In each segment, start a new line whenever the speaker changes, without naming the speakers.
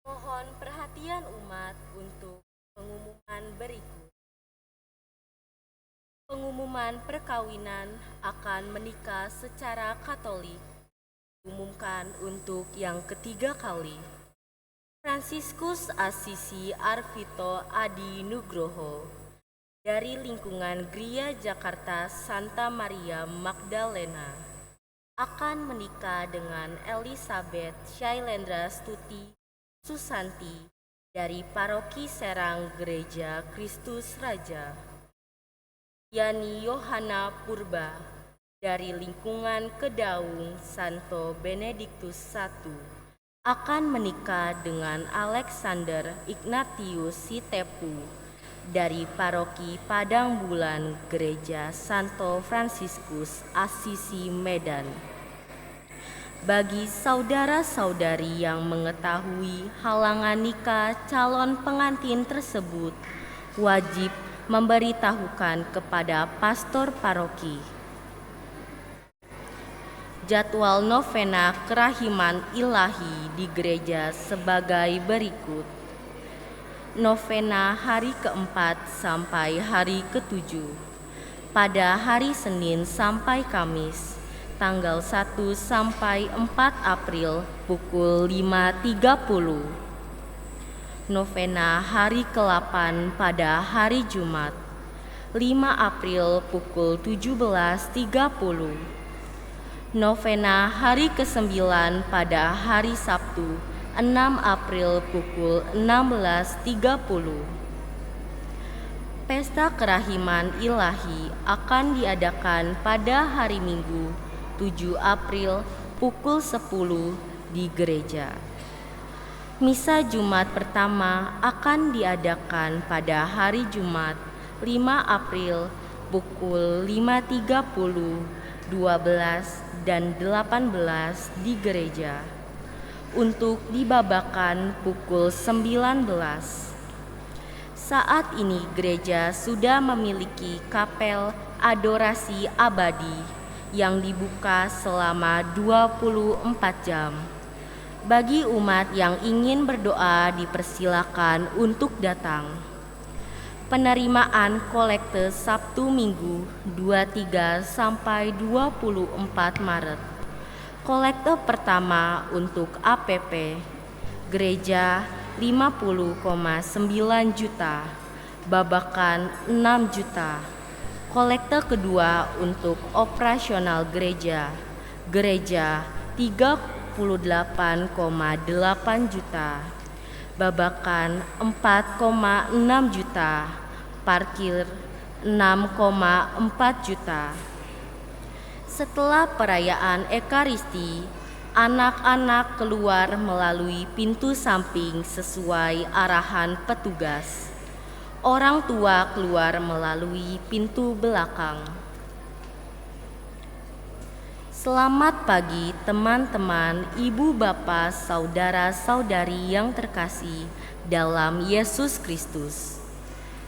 Mohon perhatian umat untuk pengumuman berikut. Pengumuman perkawinan akan menikah secara Katolik diumumkan untuk yang ketiga kali. Fransiskus Assisi Arvito Adi Nugroho dari lingkungan Gereja Jakarta Santa Maria Magdalena akan menikah dengan Elizabeth Shailendra Stuti Susanti dari Paroki Serang Gereja Kristus Raja. Yani Yohana Purba dari lingkungan Kedaung Santo Benediktus I akan menikah dengan Alexander Ignatius Sitepu dari Paroki Padang Bulan Gereja Santo Fransiskus Assisi Medan. Bagi saudara-saudari yang mengetahui halangan nikah calon pengantin tersebut, wajib memberitahukan kepada pastor paroki. Jadwal novena kerahiman ilahi di gereja sebagai berikut. Novena hari keempat sampai hari ketujuh, pada hari Senin sampai Kamis, tanggal 1 sampai 4 April pukul 5.30. Novena hari ke-8 pada hari Jumat, 5 April pukul 17.30. Novena hari ke-9 pada hari Sabtu, 6 April pukul 16.30. Pesta kerahiman ilahi akan diadakan pada hari Minggu, 7 April pukul 10 di gereja. Misa Jumat pertama akan diadakan pada hari Jumat 5 April pukul 5.30, 12 dan 18 di gereja, untuk dibabakan pukul 19. Saat ini gereja sudah memiliki kapel adorasi abadi yang dibuka selama 24 jam. Bagi umat yang ingin berdoa dipersilakan untuk datang. Penerimaan kolekte Sabtu Minggu 23 sampai 24 Maret. Kolekte pertama untuk APP Gereja 50,9 juta, babakan 6 juta. Kolekte kedua untuk operasional gereja 38,8 juta, babakan 4,6 juta, parkir 6,4 juta. Setelah perayaan Ekaristi, anak-anak keluar melalui pintu samping sesuai arahan petugas. Orang tua keluar melalui pintu belakang. Selamat pagi teman-teman, ibu bapak, saudara-saudari yang terkasih dalam Yesus Kristus.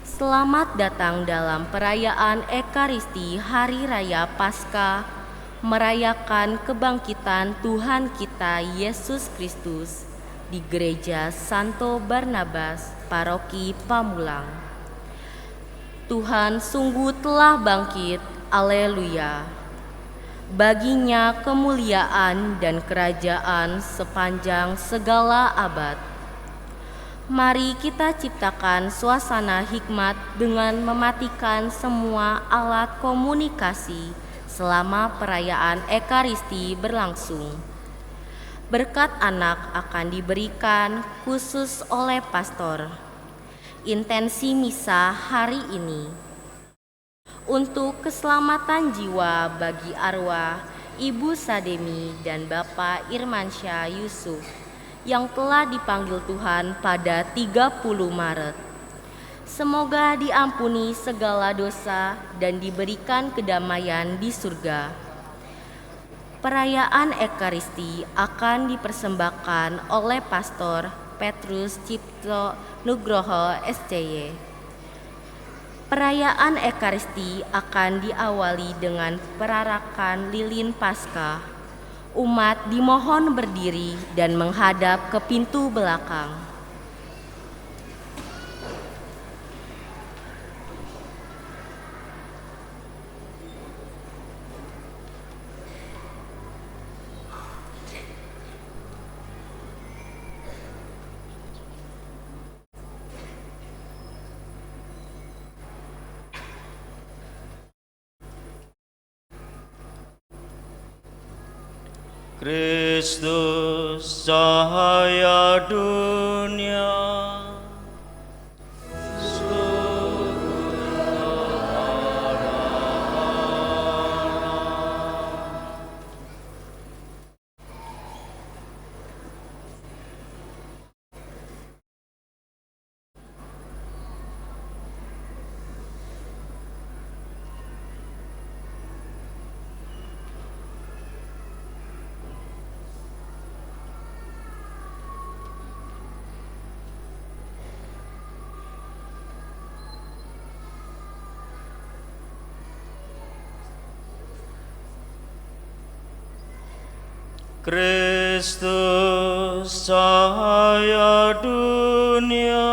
Selamat datang dalam perayaan Ekaristi Hari Raya Paskah, merayakan kebangkitan Tuhan kita Yesus Kristus di Gereja Santo Barnabas, Paroki Pamulang. Tuhan sungguh telah bangkit, aleluya. Baginya kemuliaan dan kerajaan sepanjang segala abad. Mari kita ciptakan suasana hikmat dengan mematikan semua alat komunikasi selama perayaan Ekaristi berlangsung. Berkat anak akan diberikan khusus oleh pastor. Intensi misa hari ini untuk keselamatan jiwa bagi arwah Ibu Sademi dan Bapak Irmansyah Yusuf yang telah dipanggil Tuhan pada 30 Maret. Semoga diampuni segala dosa dan diberikan kedamaian di surga. Perayaan Ekaristi akan dipersembahkan oleh Pastor Petrus Cipto Nugroho SCY. Perayaan Ekaristi akan diawali dengan perarakan lilin Paskah. Umat dimohon berdiri dan menghadap ke pintu belakang.
Kristus cahaya dunia. Kristus cahaya dunia.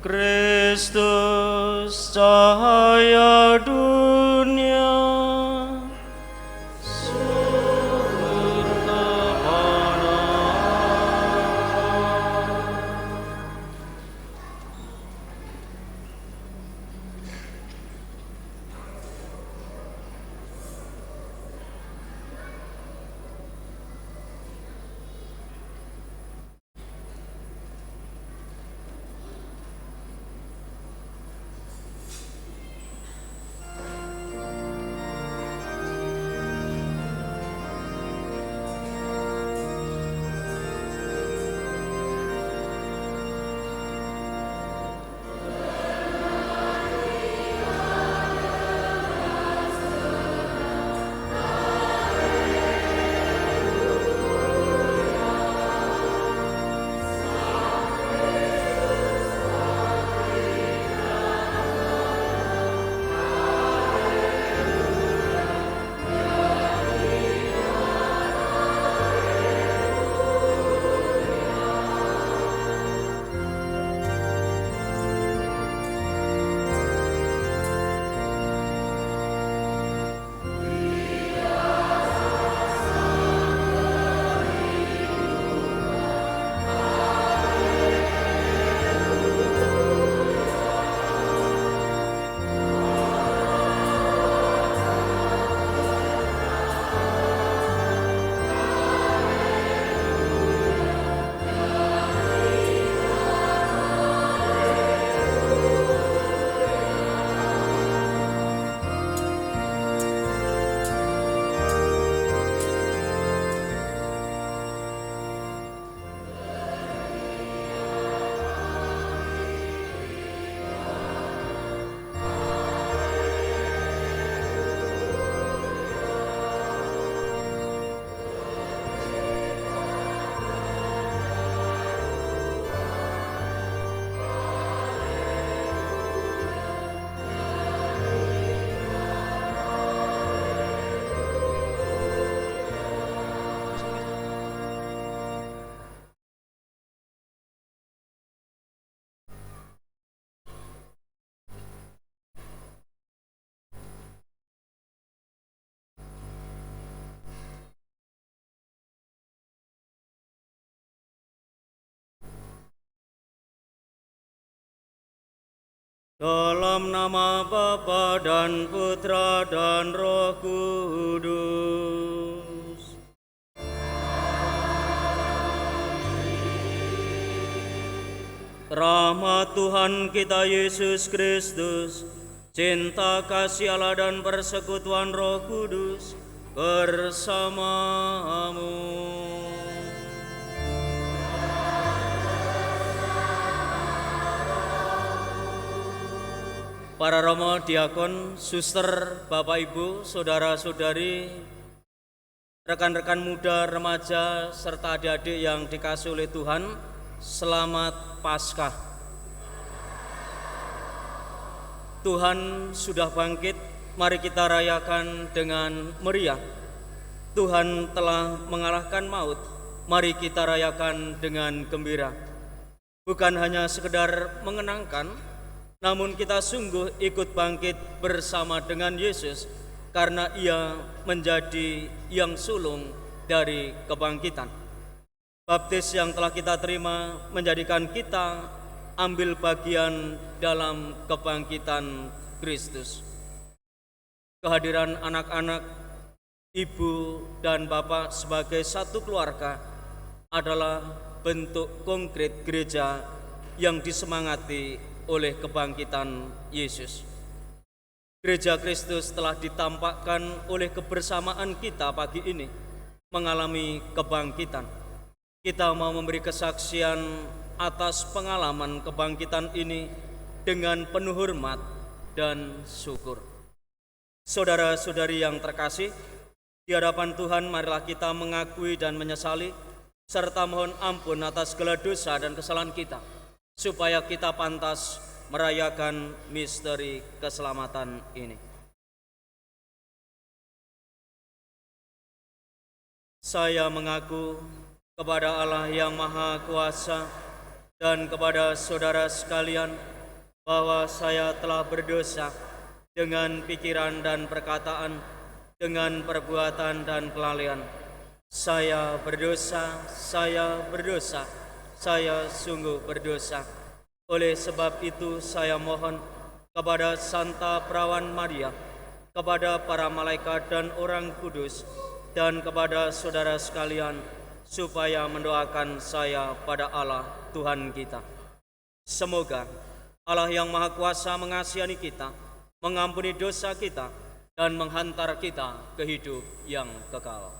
Kristus cahaya dunia. Dalam nama Bapa dan Putra dan Roh Kudus. Rahmat Tuhan kita Yesus Kristus, cinta kasih Allah dan persekutuan Roh Kudus bersamamu. Para romo, diakon, suster, bapak ibu, saudara-saudari rekan-rekan muda, remaja, serta adik-adik yang dikasihi oleh Tuhan, selamat Paskah. Tuhan sudah bangkit, mari kita rayakan dengan meriah. Tuhan telah mengalahkan maut, mari kita rayakan dengan gembira. Bukan hanya sekedar mengenangkan, namun kita sungguh ikut bangkit bersama dengan Yesus, karena Ia menjadi yang sulung dari kebangkitan. Baptis yang telah kita terima menjadikan kita ambil bagian dalam kebangkitan Kristus. Kehadiran anak-anak, ibu dan bapak sebagai satu keluarga adalah bentuk konkret gereja yang disemangati oleh kebangkitan Yesus. Gereja Kristus telah ditampakkan oleh kebersamaan kita pagi ini mengalami kebangkitan. Kita mau memberi kesaksian atas pengalaman kebangkitan ini dengan penuh hormat dan syukur. Saudara-saudari yang terkasih, di hadapan Tuhan marilah kita mengakui dan menyesali serta mohon ampun atas segala dosa dan kesalahan kita, supaya kita pantas merayakan misteri keselamatan ini. Saya mengaku kepada Allah yang Maha Kuasa dan kepada saudara sekalian bahwa saya telah berdosa dengan pikiran dan perkataan, dengan perbuatan dan kelalaian. Saya berdosa, saya sungguh berdosa. Oleh sebab itu saya mohon kepada Santa Perawan Maria, kepada para malaikat dan orang kudus, dan kepada saudara sekalian, supaya mendoakan saya pada Allah Tuhan kita. Semoga Allah yang Maha Kuasa mengasihani kita, mengampuni dosa kita, dan menghantar kita ke hidup yang kekal.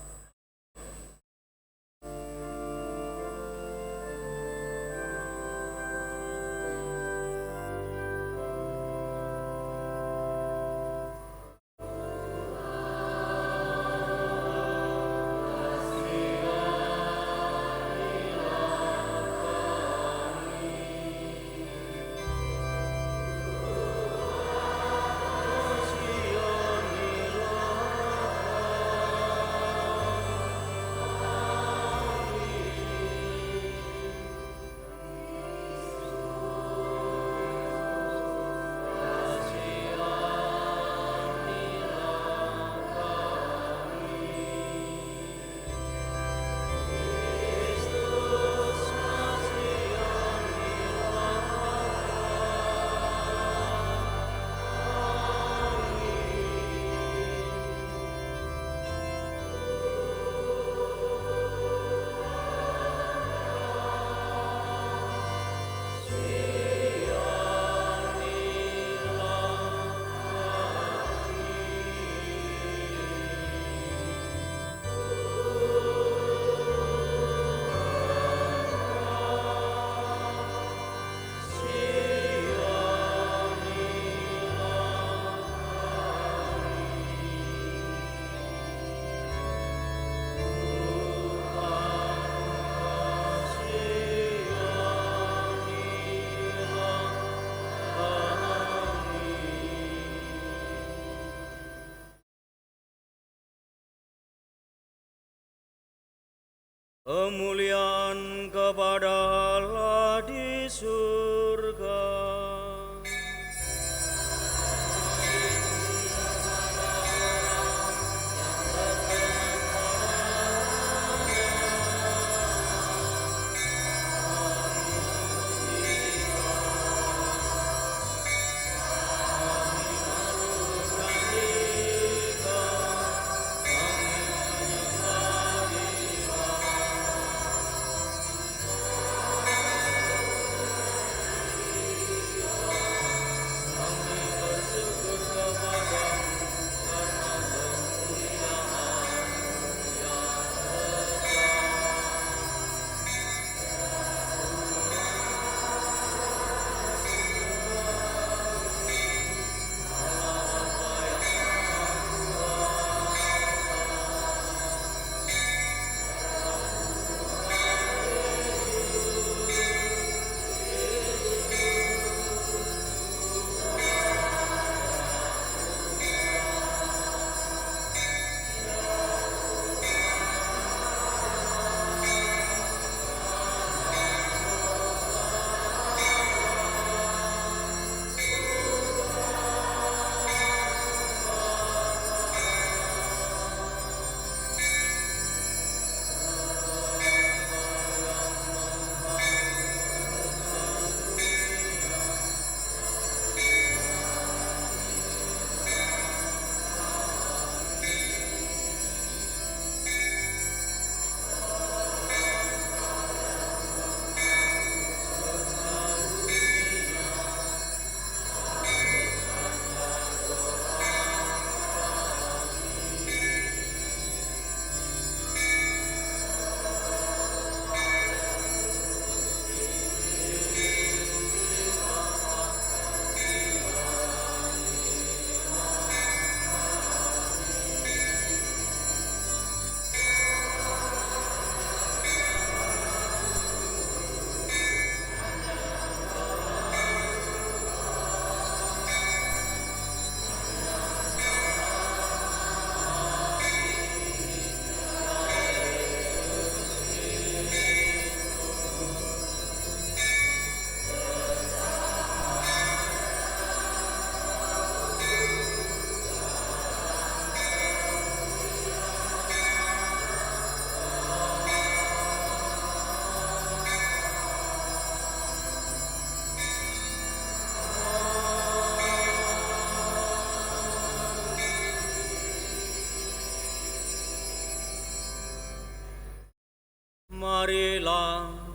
Kemuliaan kepada Allah di surga.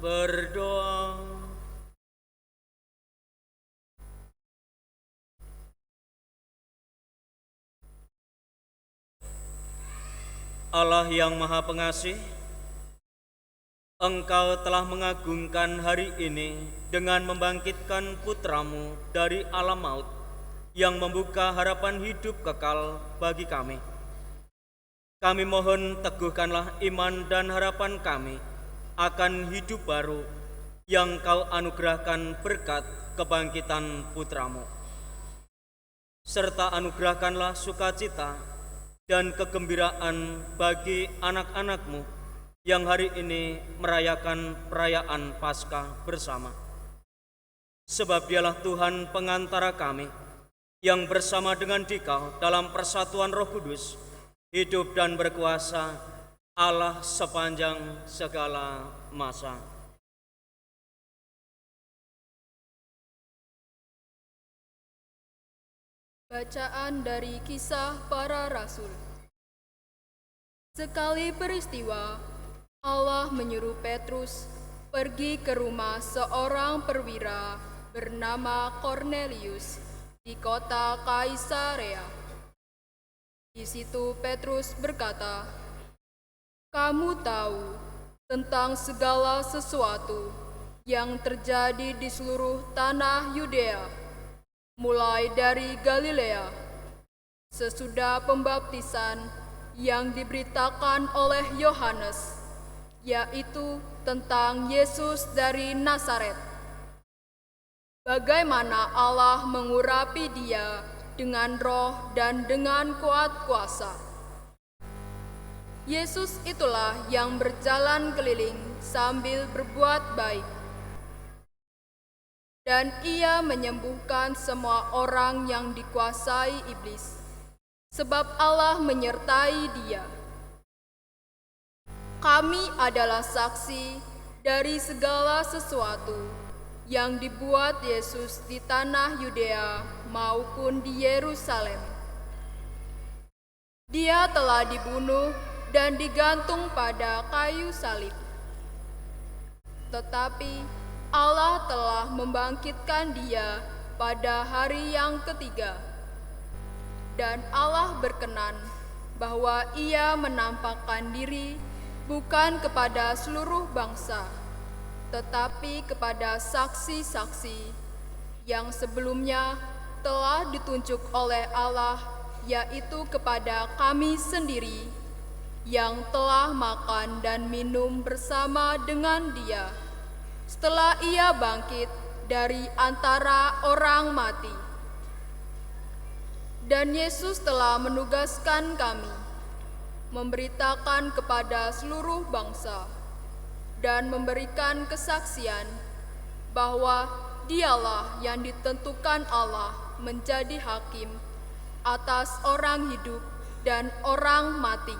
berdoa. Allah yang Maha Pengasih, Engkau telah mengagungkan hari ini dengan membangkitkan putra-Mu dari alam maut yang membuka harapan hidup kekal bagi kami. Kami mohon teguhkanlah iman dan harapan kami akan hidup baru yang Kau anugerahkan berkat kebangkitan putra-Mu. Serta anugerahkanlah sukacita dan kegembiraan bagi anak-anak-Mu yang hari ini merayakan perayaan Paskah bersama. Sebab Dialah Tuhan pengantara kami, yang bersama dengan Dikau dalam persatuan Roh Kudus, hidup dan berkuasa Allah sepanjang segala masa.
Bacaan dari Kisah Para Rasul. Sekali peristiwa, Allah menyuruh Petrus pergi ke rumah seorang perwira bernama Kornelius di kota Kaisarea. Di situ Petrus berkata, "Kamu tahu tentang segala sesuatu yang terjadi di seluruh tanah Yudea, mulai dari Galilea, sesudah pembaptisan yang diberitakan oleh Yohanes, yaitu tentang Yesus dari Nazaret. Bagaimana Allah mengurapi Dia dengan roh dan dengan kuat kuasa. Yesus itulah yang berjalan keliling sambil berbuat baik, dan Ia menyembuhkan semua orang yang dikuasai iblis, sebab Allah menyertai Dia. Kami adalah saksi dari segala sesuatu yang dibuat Yesus di tanah Yudea maupun di Yerusalem. Dia telah dibunuh dan digantung pada kayu salib. Tetapi Allah telah membangkitkan Dia pada hari yang ketiga, dan Allah berkenan bahwa Ia menampakkan diri bukan kepada seluruh bangsa, tetapi kepada saksi-saksi yang sebelumnya telah ditunjuk oleh Allah, yaitu kepada kami sendiri yang telah makan dan minum bersama dengan Dia setelah Ia bangkit dari antara orang mati. Dan Yesus telah menugaskan kami memberitakan kepada seluruh bangsa dan memberikan kesaksian bahwa Dialah yang ditentukan Allah menjadi hakim atas orang hidup dan orang mati.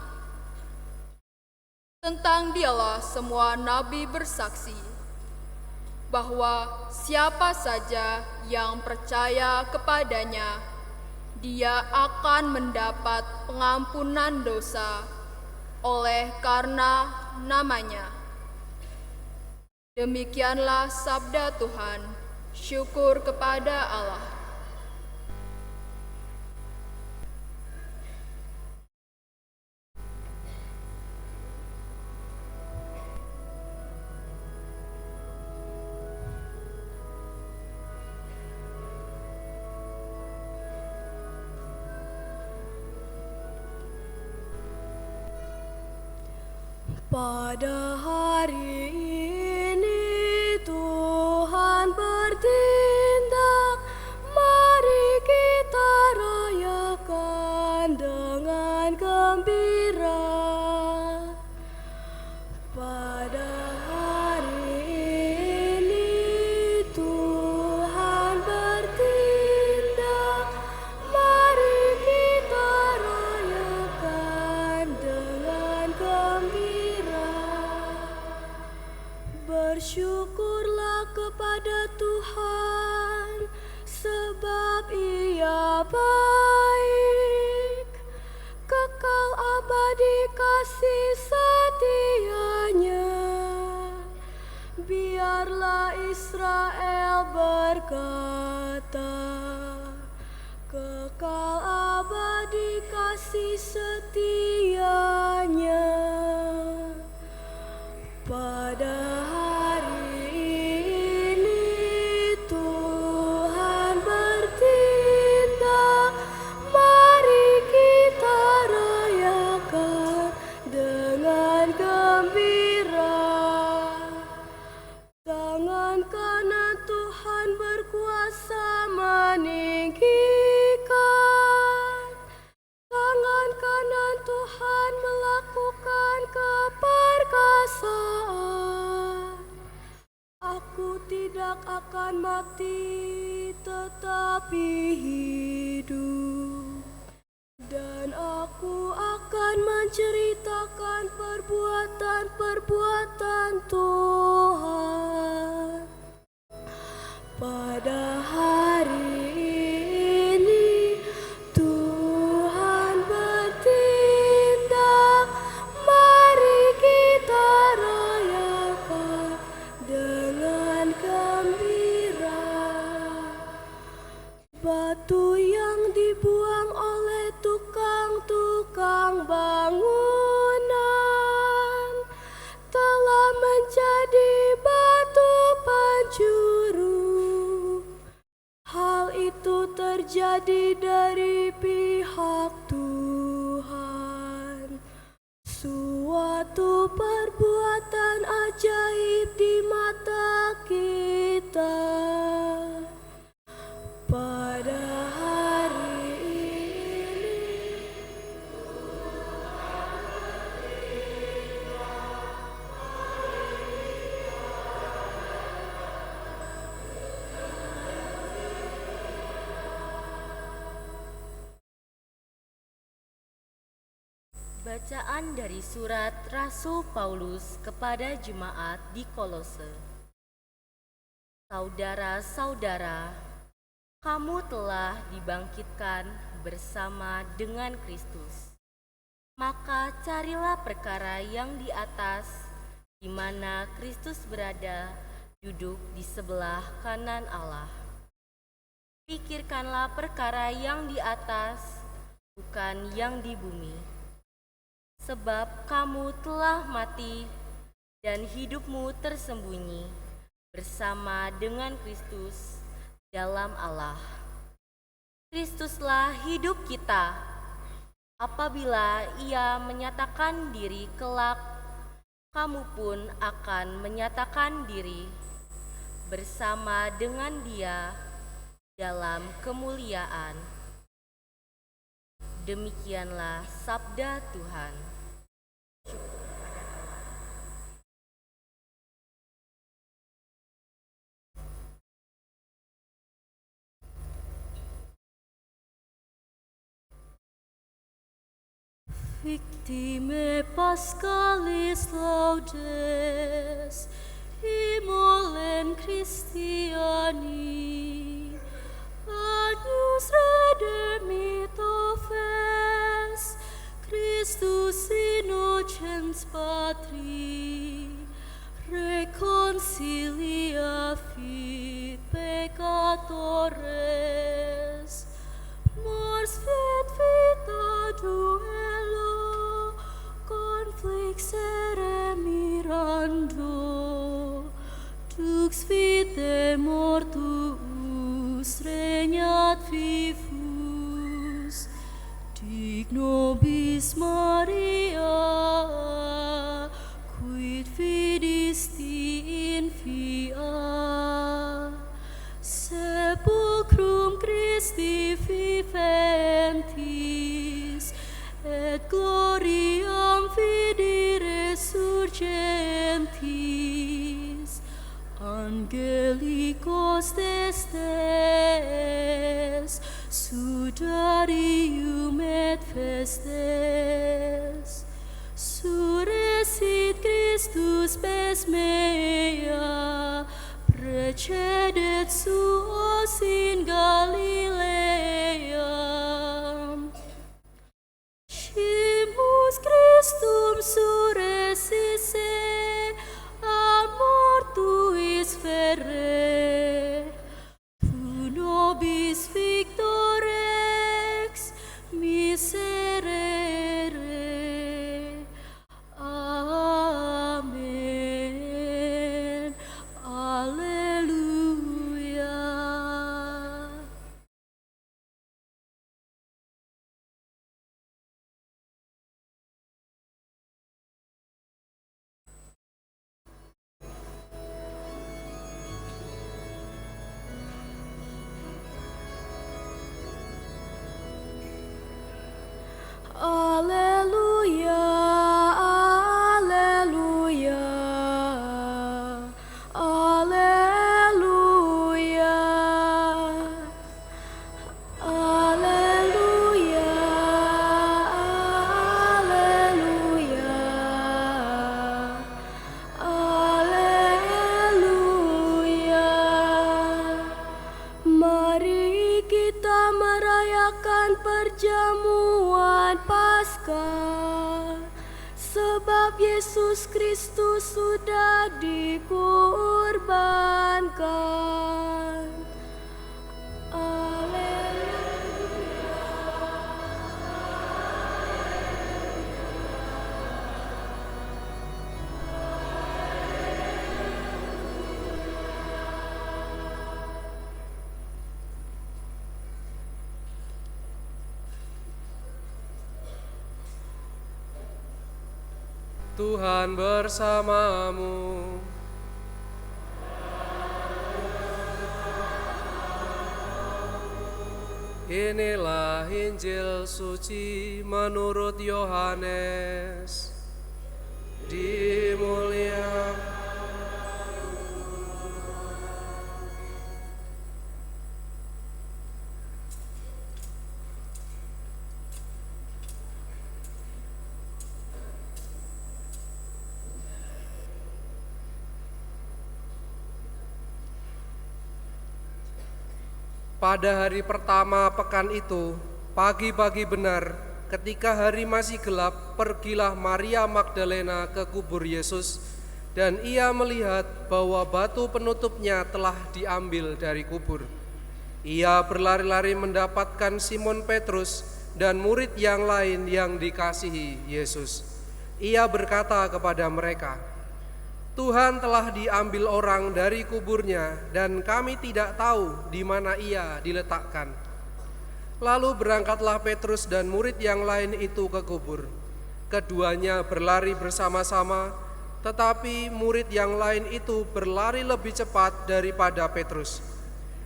Tentang Dialah semua nabi bersaksi bahwa siapa saja yang percaya kepadanya, dia akan mendapat pengampunan dosa oleh karena namanya. Demikianlah sabda Tuhan. Syukur kepada Allah.
Pada hari ini Tuhan bertindak, mari kita rayakan dengan gembira. Pada hari ini Tuhan bertindak, mari kita rayakan dengan gembira. Bersyukurlah kepada Tuhan, sebab Ia baik, kekal abadi kasih setia-Nya. dengarlah Israel berkata, kekal abadi kasih setianya. Pada hari ini Tuhan bertindak, mari kita rayakan dengan gembira. Tangan kanan Tuhan berkuasa meninggikan, tangan kanan Tuhan melakukan keperkasaan. Aku tidak akan mati tetapi hidup, dan aku akan menceritakan perbuatan-perbuatan Tuhan. Pada hari ini Tuhan bertindak, mari kita rayakan dengan gembira. Batu yang dibuang oleh tukang-tukang bangunan telah menjadi batu penjuru. Hal itu terjadi dari pihak Tuhan, suatu perbuatan ajaib di mata kita. Pada hari ini
Bacaan dari surat Rasul Paulus kepada jemaat di Kolose. Saudara-saudara, kamu telah dibangkitkan bersama dengan Kristus. Maka carilah perkara yang di atas, di mana Kristus berada, duduk di sebelah kanan Allah. Pikirkanlah perkara yang di atas, bukan yang di bumi. Sebab kamu telah mati, dan hidupmu tersembunyi bersama dengan Kristus dalam Allah. Kristuslah hidup kita. Apabila Ia menyatakan diri kelak, kamu pun akan menyatakan diri bersama dengan Dia dalam kemuliaan. Demikianlah sabda Tuhan.
Victime Pascalis laudes, immolen Christiani, agnus redemito fes, Christus innocens Patri, reconcilia fit peccatores, mors fit vita duello, conflixere mirando, dux vitae mortuus regnat vivus, dic nobis Maria, quid fidisti in fia, sepulchrum Christi viventis, et gloriam fidi resurgentis, angelicos testes, sudarium et festes, surresit Christus pes mea, precedet suos in Galilea. Scimus Christum surresisse, a mortuis akan perjamuan Paskah, sebab Yesus Kristus sudah dikurbankan.
Tuhan bersamamu. Inilah Injil suci menurut Yohanes. Dimuliakan. Pada hari pertama pekan itu, pagi-pagi benar, ketika hari masih gelap, pergilah Maria Magdalena ke kubur Yesus, dan ia melihat bahwa batu penutupnya telah diambil dari kubur. Ia berlari-lari mendapatkan Simon Petrus dan murid yang lain yang dikasihi Yesus. Ia berkata kepada mereka, Tuhan telah diambil orang dari kuburnya dan kami tidak tahu di mana ia diletakkan. Lalu berangkatlah Petrus dan murid yang lain itu ke kubur. Keduanya berlari bersama-sama, tetapi murid yang lain itu berlari lebih cepat daripada Petrus,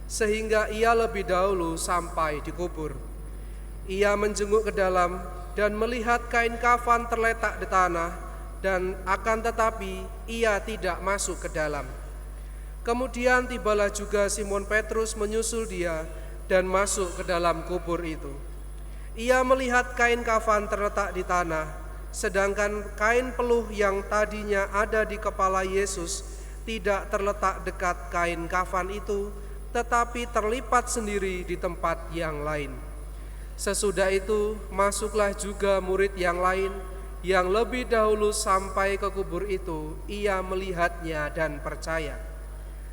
sehingga ia lebih dahulu sampai di kubur. Ia menjenguk ke dalam dan melihat kain kafan terletak di tanah, dan akan tetapi ia tidak masuk ke dalam. Kemudian tibalah juga Simon Petrus menyusul dia dan masuk ke dalam kubur itu. Ia melihat kain kafan terletak di tanah, sedangkan kain peluh yang tadinya ada di kepala Yesus tidak terletak dekat kain kafan itu, tetapi terlipat sendiri di tempat yang lain. Sesudah itu masuklah juga murid yang lain, yang lebih dahulu sampai ke kubur itu. Ia melihatnya dan percaya,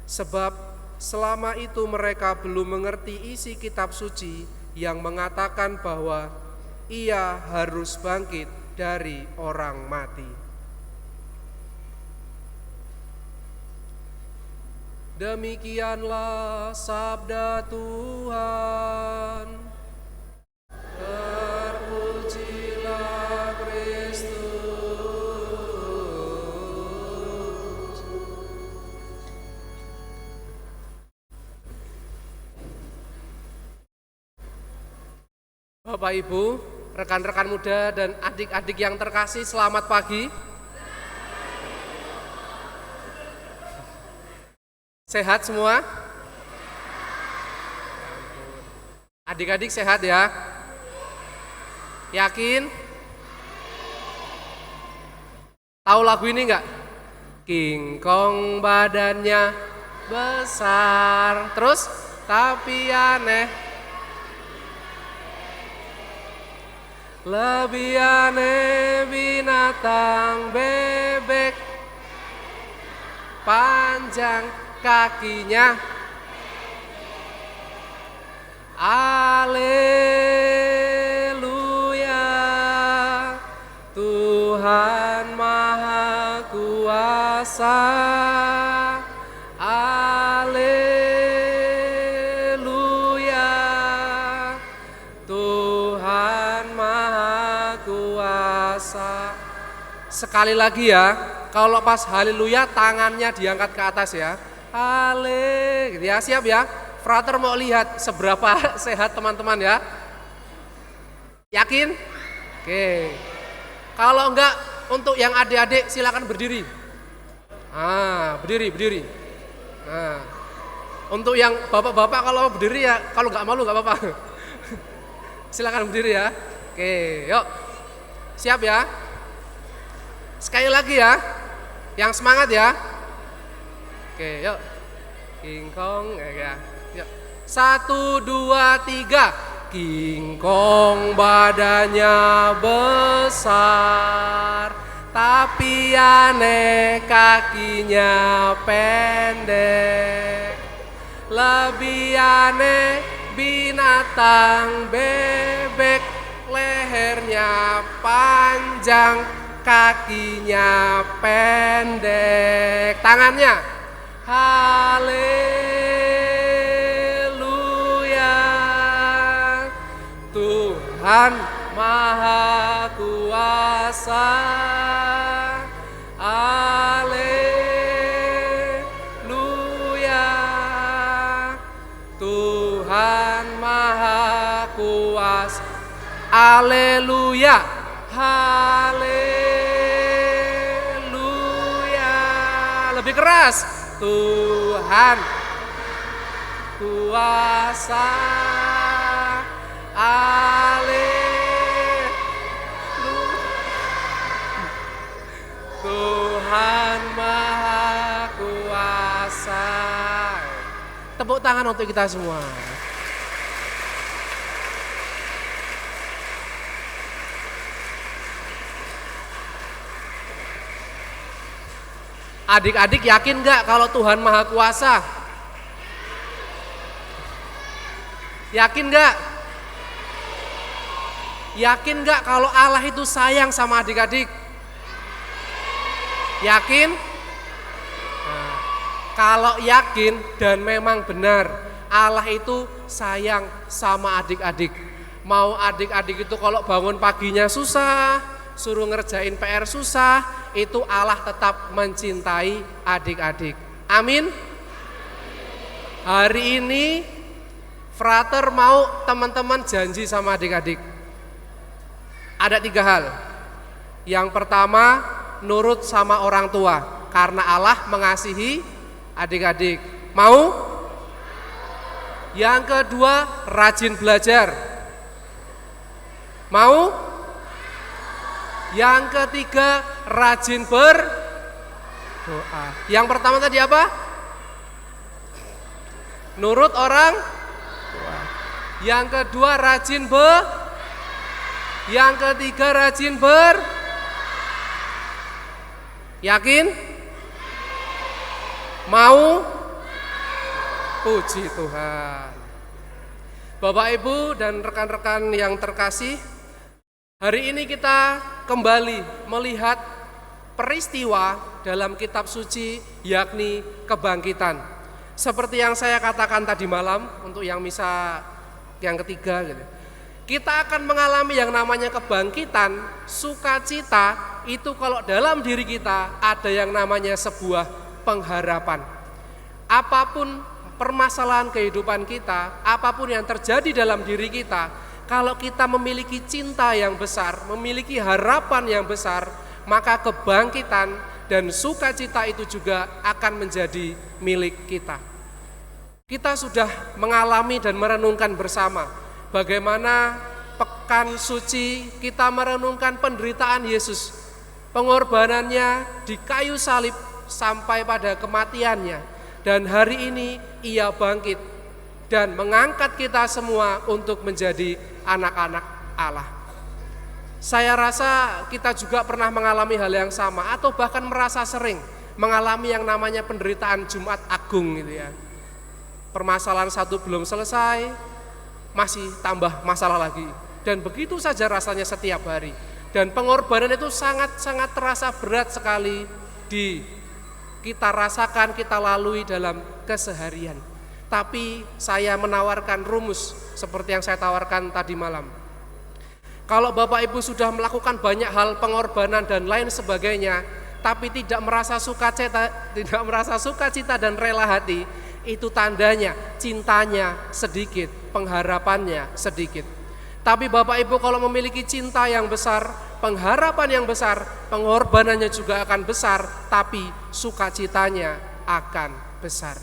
sebab selama itu mereka belum mengerti isi kitab suci yang mengatakan bahwa ia harus bangkit dari orang mati. Demikianlah sabda Tuhan. Terpujilah Kristus. Bapak Ibu, rekan-rekan muda dan adik-adik yang terkasih, selamat pagi. Sehat semua? Adik-adik sehat ya? Yakin? Tahu lagu ini enggak? King Kong badannya besar, terus tapi aneh, lebih aneh binatang bebek, panjang kakinya. Haleluya, Tuhan Maha Kuasa. Haleluya, Tuhan Maha Kuasa. Sekali lagi ya, kalau pas haleluya tangannya diangkat ke atas ya. Hale, gitu ya, siap ya. Frater mau lihat seberapa sehat teman-teman ya. Yakin? Oke. Kalau enggak, untuk yang adik-adik silakan berdiri. Berdiri. Nah, untuk yang bapak-bapak kalau berdiri ya, kalau enggak malu enggak apa-apa. Silakan berdiri ya. Oke, yuk. Siap ya? Sekali lagi ya. Yang semangat ya. Oke, yuk. King Kong ya. Yuk. 1, 2, 3. Kingkong badannya besar, tapi aneh kakinya pendek. Lebih aneh binatang bebek, lehernya panjang, kakinya pendek. Tangannya haleluya, Tuhan Maha Kuasa. Haleluya, Tuhan Maha Kuasa. Haleluya, haleluya. Lebih keras. Tuhan kuasa. Haleluya, Tuhan Maha Kuasa. Tepuk tangan untuk kita semua. Adik-adik yakin gak kalau Tuhan Maha Kuasa? Yakin gak? Yakin gak kalau Allah itu sayang sama adik-adik? Yakin? Nah, kalau yakin dan memang benar Allah itu sayang sama adik-adik. Mau adik-adik itu kalau bangun paginya susah, suruh ngerjain PR susah, itu Allah tetap mencintai adik-adik. Amin. Hari ini Frater mau teman-teman janji sama adik-adik. Ada 3 hal. Yang pertama, nurut sama orang tua, karena Allah mengasihi adik-adik. Mau? Yang kedua, rajin belajar. Mau? Yang ketiga, rajin berdoa. Yang pertama tadi apa? Nurut orang tua. Yang kedua, rajin Yang ketiga, rajin Yakin? Mau? Puji Tuhan. Bapak Ibu dan rekan-rekan yang terkasih, hari ini kita kembali melihat peristiwa dalam kitab suci, yakni kebangkitan. Seperti yang saya katakan tadi malam untuk yang misa yang ketiga gitu. Kita akan mengalami yang namanya kebangkitan, sukacita. Itu kalau dalam diri kita ada yang namanya sebuah pengharapan. Apapun permasalahan kehidupan kita, apapun yang terjadi dalam diri kita, kalau kita memiliki cinta yang besar, memiliki harapan yang besar, maka kebangkitan dan sukacita itu juga akan menjadi milik kita. Kita sudah mengalami dan merenungkan bersama bagaimana pekan suci kita merenungkan penderitaan Yesus, pengorbanannya di kayu salib sampai pada kematiannya, dan hari ini Ia bangkit dan mengangkat kita semua untuk menjadi anak-anak Allah. Saya rasa kita juga pernah mengalami hal yang sama atau bahkan merasa sering mengalami yang namanya penderitaan Jumat Agung gitu ya. Permasalahan satu belum selesai, masih tambah masalah lagi, dan begitu saja rasanya setiap hari. Dan pengorbanan itu sangat-sangat terasa berat sekali kita rasakan, kita lalui dalam keseharian. Tapi saya menawarkan rumus seperti yang saya tawarkan tadi malam. Kalau Bapak Ibu sudah melakukan banyak hal pengorbanan dan lain sebagainya, tapi tidak merasa sukacita dan rela hati, itu tandanya cintanya sedikit, pengharapannya sedikit. Tapi Bapak Ibu kalau memiliki cinta yang besar, pengharapan yang besar, pengorbanannya juga akan besar, tapi sukacitanya akan besar.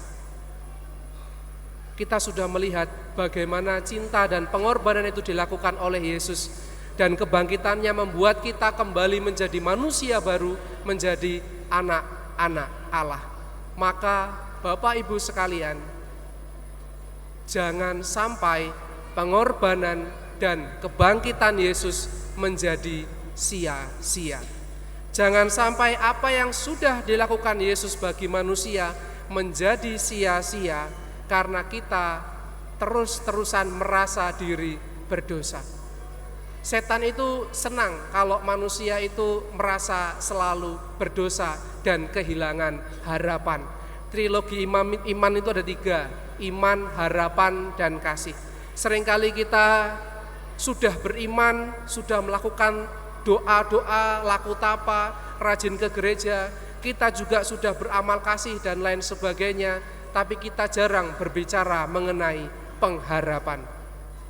Kita sudah melihat bagaimana cinta dan pengorbanan itu dilakukan oleh Yesus, dan kebangkitannya membuat kita kembali menjadi manusia baru, menjadi anak-anak Allah. Maka Bapak Ibu sekalian, jangan sampai pengorbanan dan kebangkitan Yesus menjadi sia-sia. Jangan sampai apa yang sudah dilakukan Yesus bagi manusia menjadi sia-sia karena kita terus-terusan merasa diri berdosa. Setan itu senang kalau manusia itu merasa selalu berdosa dan kehilangan harapan. Trilogi iman itu ada 3, iman, harapan, dan kasih. Seringkali kita sudah beriman, sudah melakukan doa-doa, laku tapa, rajin ke gereja, kita juga sudah beramal kasih dan lain sebagainya, tapi kita jarang berbicara mengenai pengharapan.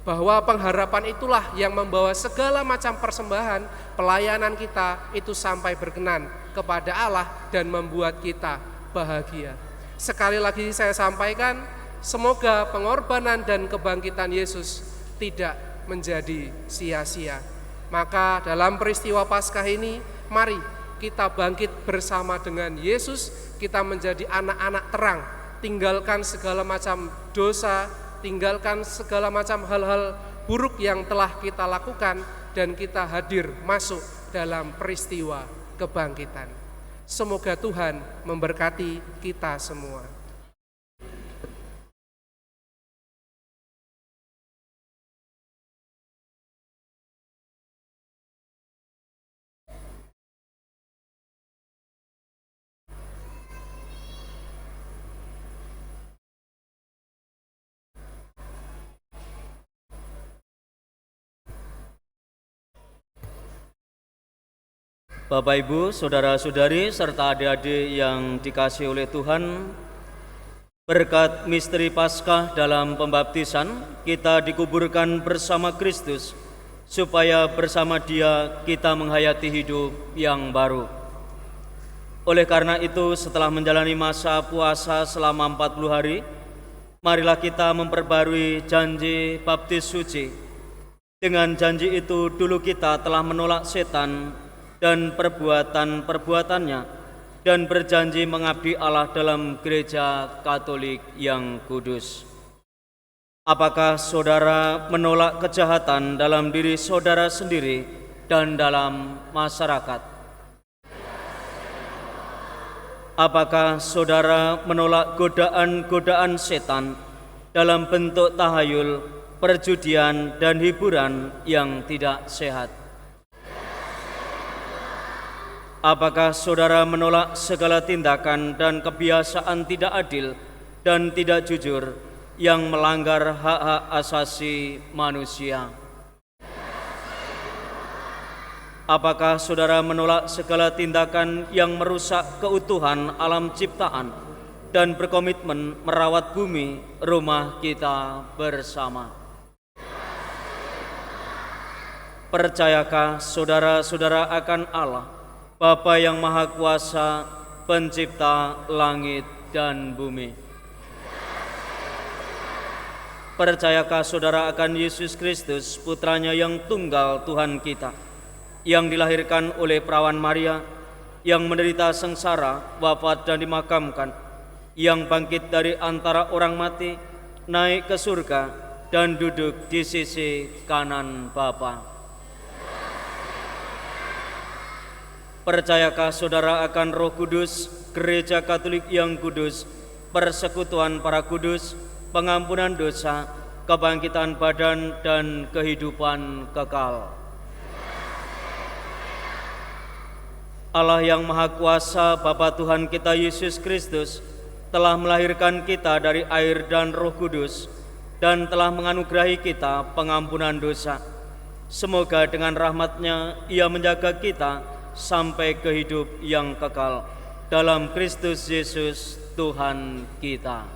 Bahwa pengharapan itulah yang membawa segala macam persembahan, pelayanan kita itu sampai berkenan kepada Allah dan membuat kita bahagia. Sekali lagi saya sampaikan, semoga pengorbanan dan kebangkitan Yesus tidak menjadi sia-sia. Maka dalam peristiwa Paskah ini, mari kita bangkit bersama dengan Yesus, kita menjadi anak-anak terang, tinggalkan segala macam dosa, tinggalkan segala macam hal-hal buruk yang telah kita lakukan, dan kita hadir masuk dalam peristiwa kebangkitan. Semoga Tuhan memberkati kita semua.
Bapak, Ibu, saudara-saudari, serta adik-adik yang dikasihi oleh Tuhan, berkat misteri Paskah dalam pembaptisan, kita dikuburkan bersama Kristus, supaya bersama Dia kita menghayati hidup yang baru. Oleh karena itu, setelah menjalani masa puasa selama 40 hari, marilah kita memperbarui janji baptis suci. Dengan janji itu, dulu kita telah menolak setan dan perbuatan-perbuatannya, dan berjanji mengabdi Allah dalam gereja Katolik yang kudus. Apakah saudara menolak kejahatan dalam diri saudara sendiri dan dalam masyarakat? Apakah saudara menolak godaan-godaan setan dalam bentuk tahayul, perjudian, dan hiburan yang tidak sehat? Apakah saudara menolak segala tindakan dan kebiasaan tidak adil dan tidak jujur yang melanggar hak-hak asasi manusia? Apakah saudara menolak segala tindakan yang merusak keutuhan alam ciptaan dan berkomitmen merawat bumi, rumah kita bersama? Percayakah saudara-saudara akan Allah, Bapa yang Maha Kuasa, Pencipta langit dan bumi? Percayakah saudara akan Yesus Kristus, Putranya yang tunggal Tuhan kita, yang dilahirkan oleh perawan Maria, yang menderita sengsara, wafat dan dimakamkan, yang bangkit dari antara orang mati, naik ke surga, dan duduk di sisi kanan Bapa? Percayakah saudara akan Roh Kudus, Gereja Katolik yang kudus, persekutuan para kudus, pengampunan dosa, kebangkitan badan, dan kehidupan kekal? Allah yang Maha Kuasa, Bapa Tuhan kita Yesus Kristus, telah melahirkan kita dari air dan Roh Kudus, dan telah menganugerahi kita pengampunan dosa. Semoga dengan rahmat-Nya Ia menjaga kita sampai ke hidup yang kekal dalam Kristus Yesus Tuhan kita.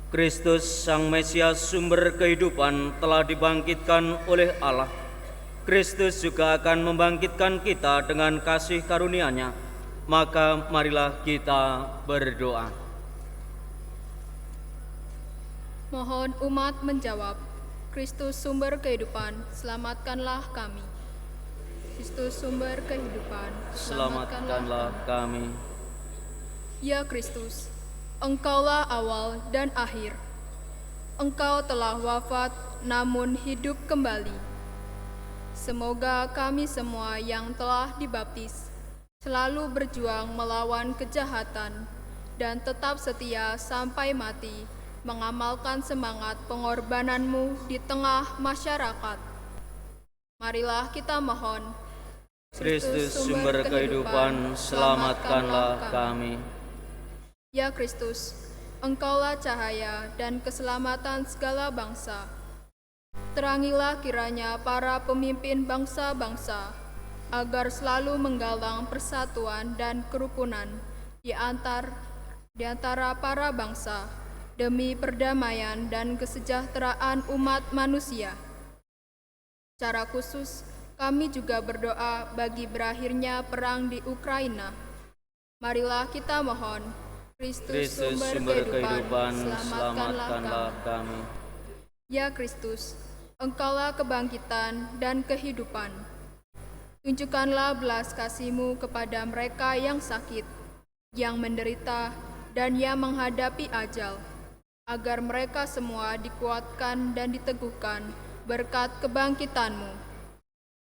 Kristus Sang Mesias sumber kehidupan telah dibangkitkan oleh Allah. Kristus juga akan membangkitkan kita dengan kasih karunia-Nya. Maka marilah kita berdoa.
Mohon umat menjawab, Kristus sumber kehidupan, selamatkanlah kami. Kristus sumber kehidupan,
Selamatkanlah kami.
Ya Kristus, Engkaulah awal dan akhir. Engkau telah wafat namun hidup kembali. Semoga kami semua yang telah dibaptis selalu berjuang melawan kejahatan dan tetap setia sampai mati, mengamalkan semangat pengorbanan-Mu di tengah masyarakat. Marilah kita mohon,
Kristus sumber kehidupan, selamatkanlah kami.
Ya Kristus, Engkaulah cahaya dan keselamatan segala bangsa. Terangilah kiranya para pemimpin bangsa-bangsa, agar selalu menggalang persatuan dan kerukunan di antara para bangsa, demi perdamaian dan kesejahteraan umat manusia. Secara khusus, kami juga berdoa bagi berakhirnya perang di Ukraina. Marilah kita mohon, Kristus sumber kehidupan, selamatkanlah
kami.
Ya Kristus, Engkaulah kebangkitan dan kehidupan. Tunjukkanlah belas kasih-Mu kepada mereka yang sakit, yang menderita, dan yang menghadapi ajal, agar mereka semua dikuatkan dan diteguhkan berkat kebangkitan-Mu.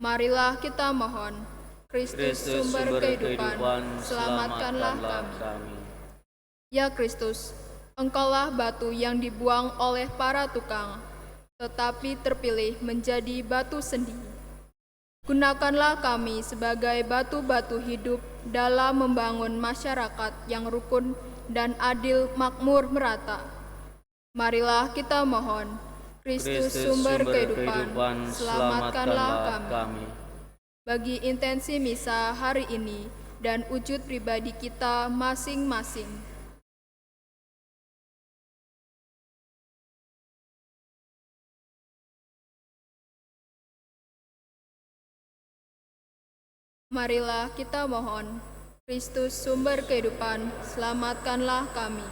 Marilah kita mohon, Kristus sumber kehidupan, selamatkanlah kami. Ya Kristus, Engkaulah batu yang dibuang oleh para tukang, tetapi terpilih menjadi batu sendi. Gunakanlah kami sebagai batu-batu hidup dalam membangun masyarakat yang rukun dan adil, makmur, merata. Marilah kita mohon, Kristus sumber kehidupan, selamatkanlah kami. Bagi intensi misa hari ini dan wujud pribadi kita masing-masing. Marilah kita mohon, Kristus sumber kehidupan, selamatkanlah kami.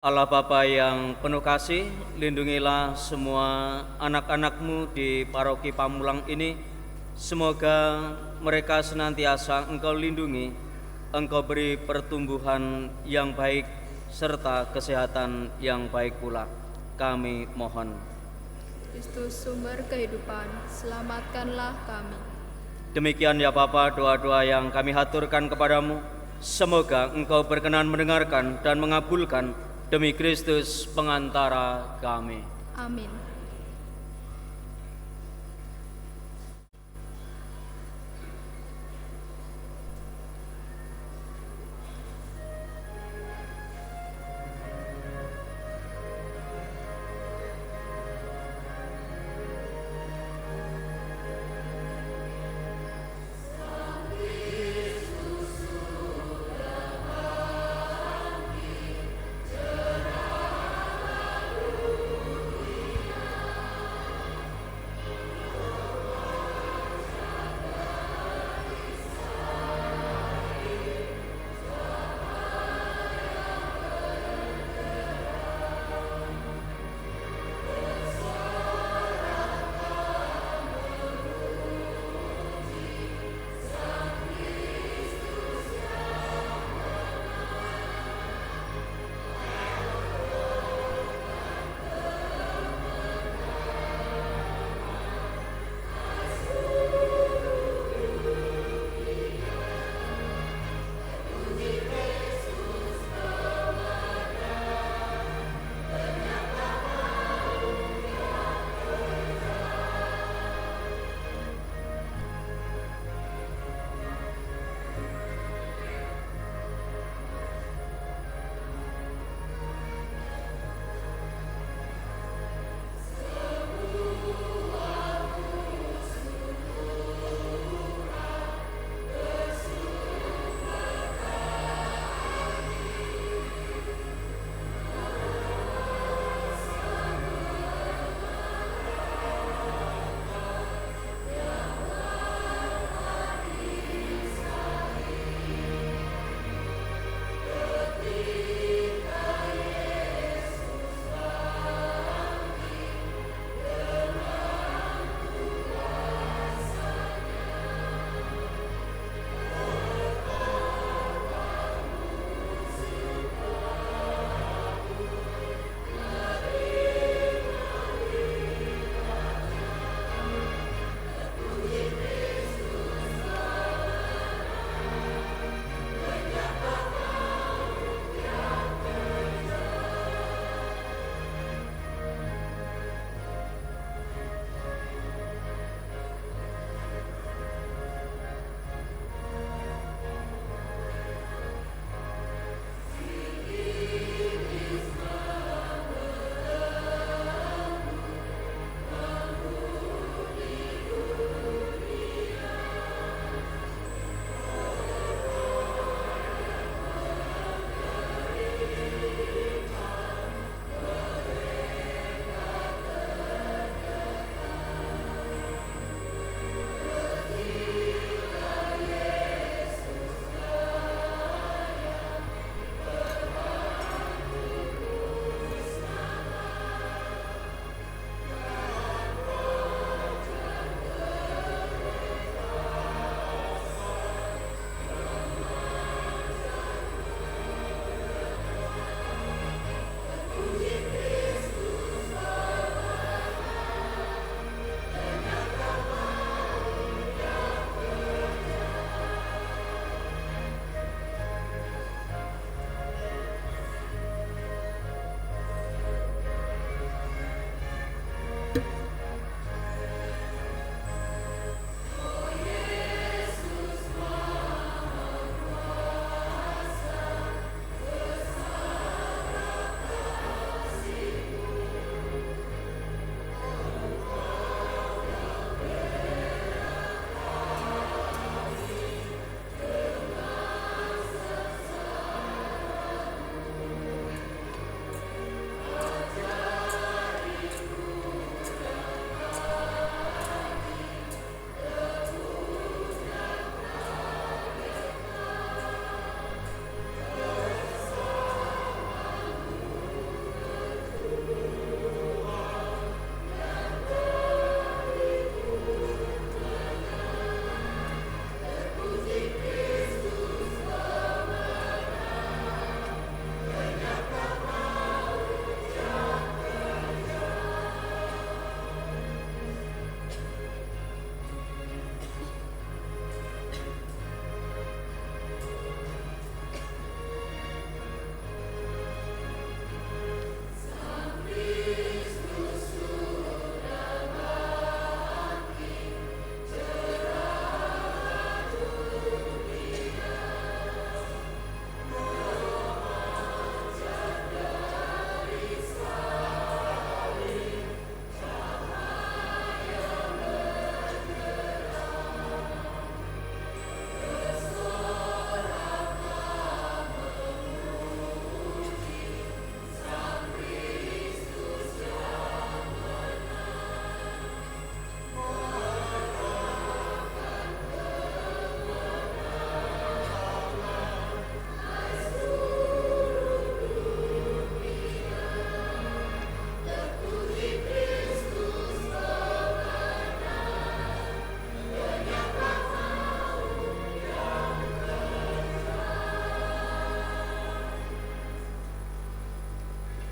Allah Bapa yang penuh kasih, lindungilah semua anak-anak-Mu di paroki Pamulang ini. Semoga mereka senantiasa Engkau lindungi, Engkau beri pertumbuhan yang baik, serta kesehatan yang baik pula. Kami mohon.
Kristus sumber kehidupan, selamatkanlah kami.
Demikian ya Bapa, doa-doa yang kami haturkan kepadamu. Semoga Engkau berkenan mendengarkan dan mengabulkan demi Kristus pengantara kami.
Amin.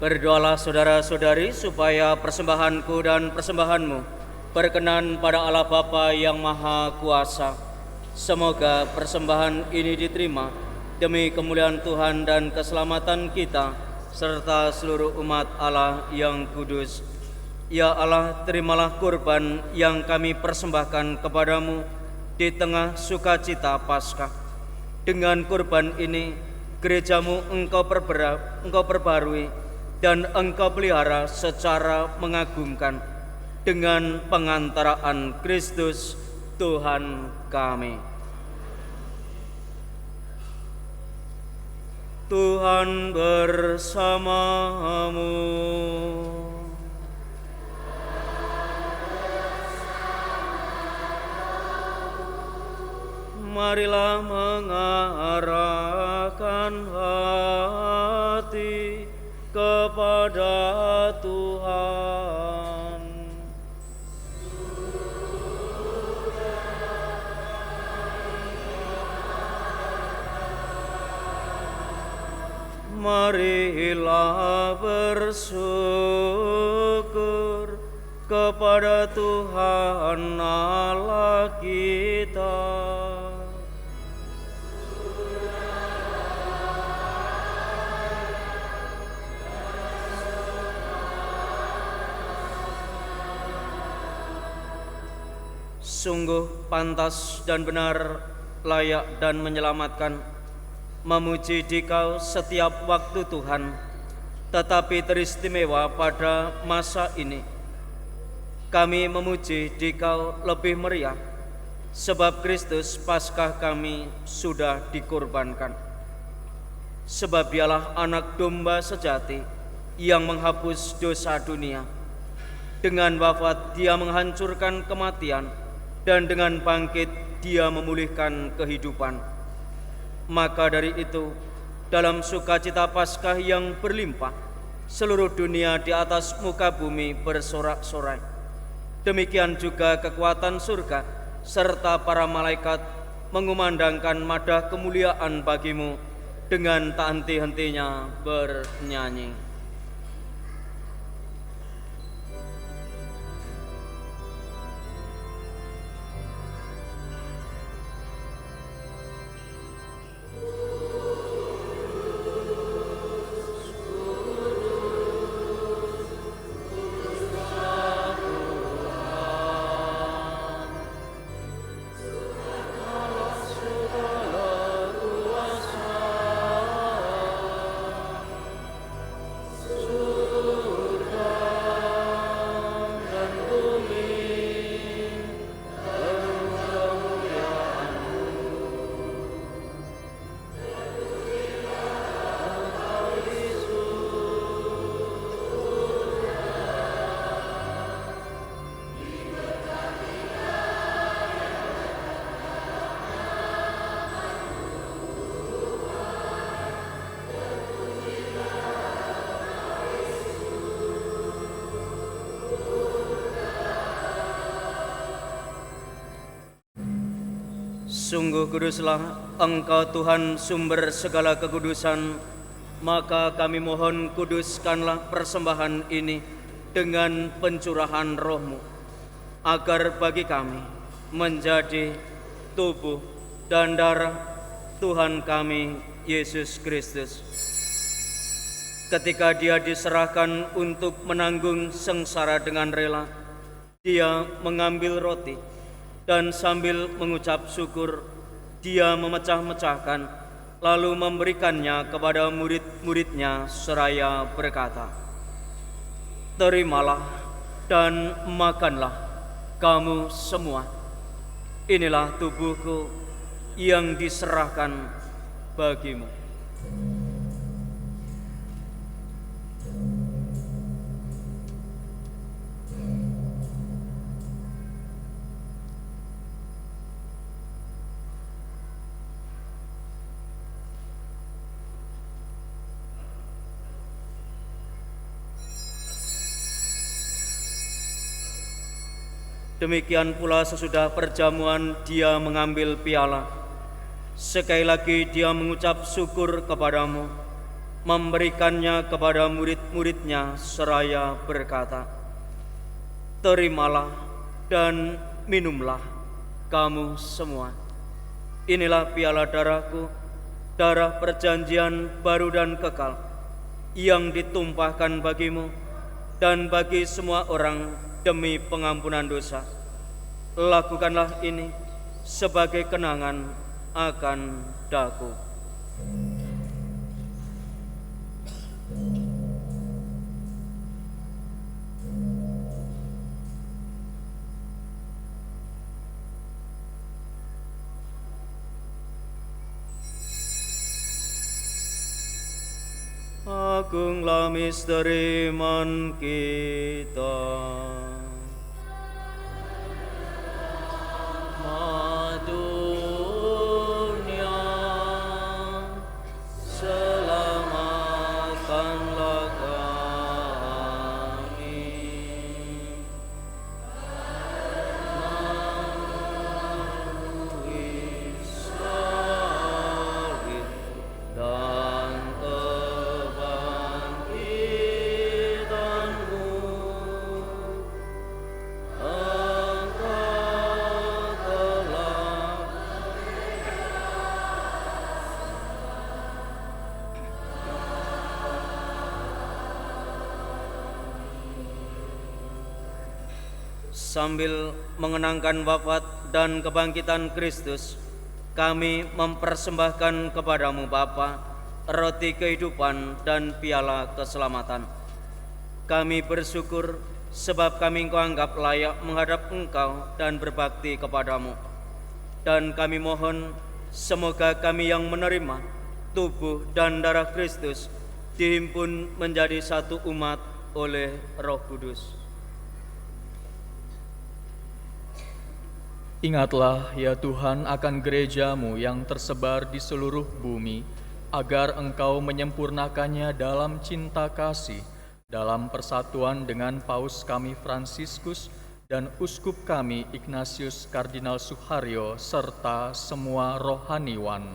Berdoalah saudara-saudari supaya persembahanku dan persembahanmu berkenan pada Allah Bapa yang Maha Kuasa. Semoga persembahan ini diterima demi kemuliaan Tuhan dan keselamatan kita serta seluruh umat Allah yang kudus. Ya Allah, terimalah kurban yang kami persembahkan kepadamu di tengah sukacita Paskah. Dengan kurban ini, gerejamu engkau perbarui dan engkau pelihara secara mengagumkan dengan pengantaraan Kristus Tuhan kami. Tuhan bersamamu. Marilah mengarahkan hati kepada Tuhan. Marilah bersyukur kepada Tuhan Allah kita. Sungguh pantas dan benar, layak dan menyelamatkan, memuji Dikau setiap waktu Tuhan, tetapi teristimewa pada masa ini. Kami memuji Dikau lebih meriah, sebab Kristus Paskah kami sudah dikorbankan. Sebab Dialah anak domba sejati yang menghapus dosa dunia. Dengan wafat Dia menghancurkan kematian, dan dengan bangkit Dia memulihkan kehidupan. Maka dari itu, dalam sukacita Paskah yang berlimpah, seluruh dunia di atas muka bumi bersorak-sorai. Demikian juga kekuatan surga serta para malaikat mengumandangkan madah kemuliaan bagimu dengan tak henti-hentinya bernyanyi. Sungguh kuduslah Engkau Tuhan sumber segala kekudusan, maka kami mohon kuduskanlah persembahan ini dengan pencurahan Roh-Mu, agar bagi kami menjadi tubuh dan darah Tuhan kami Yesus Kristus. Ketika Dia diserahkan untuk menanggung sengsara dengan rela, Dia mengambil roti dan sambil mengucap syukur, Dia memecah-mecahkan, lalu memberikannya kepada murid-muridnya seraya berkata, "Terimalah dan makanlah kamu semua. Inilah tubuhku yang diserahkan bagimu." Demikian pula sesudah perjamuan Dia mengambil piala. Sekali lagi Dia mengucap syukur kepadamu, memberikannya kepada murid-muridnya seraya berkata, "Terimalah dan minumlah kamu semua. Inilah piala darahku, darah perjanjian baru dan kekal, yang ditumpahkan bagimu dan bagi semua orang demi pengampunan dosa. Lakukanlah ini sebagai kenangan akan daku." Agunglah misteri iman kita. Madunia, selamatkanlah kami. Melalui salib dan kebangkitanmu, Engkau telah sambil mengenangkan wafat dan kebangkitan Kristus, kami mempersembahkan kepadamu Bapa, roti kehidupan dan piala keselamatan. Kami bersyukur sebab kami Engkau anggap layak menghadap Engkau dan berbakti kepadamu. Dan kami mohon semoga kami yang menerima tubuh dan darah Kristus dihimpun menjadi satu umat oleh Roh Kudus.
Ingatlah ya Tuhan akan gereja-Mu yang tersebar di seluruh bumi, agar Engkau menyempurnakannya dalam cinta kasih, dalam persatuan dengan Paus kami Fransiskus dan Uskup kami Ignatius Kardinal Suharyo, serta semua rohaniwan.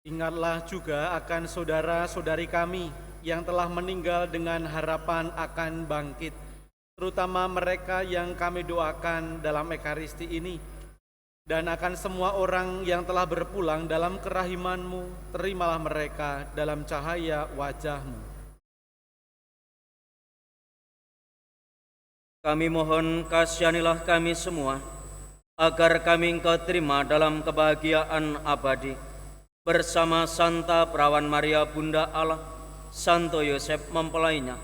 Ingatlah juga akan saudara-saudari kami yang telah meninggal dengan harapan akan bangkit, terutama mereka yang kami doakan dalam Ekaristi ini, dan akan semua orang yang telah berpulang dalam kerahiman-Mu, terimalah mereka dalam cahaya wajah-Mu.
Kami mohon kasihanilah kami semua, agar kami Engkau terima dalam kebahagiaan abadi, bersama Santa Perawan Maria Bunda Allah, Santo Yosef mempelainya,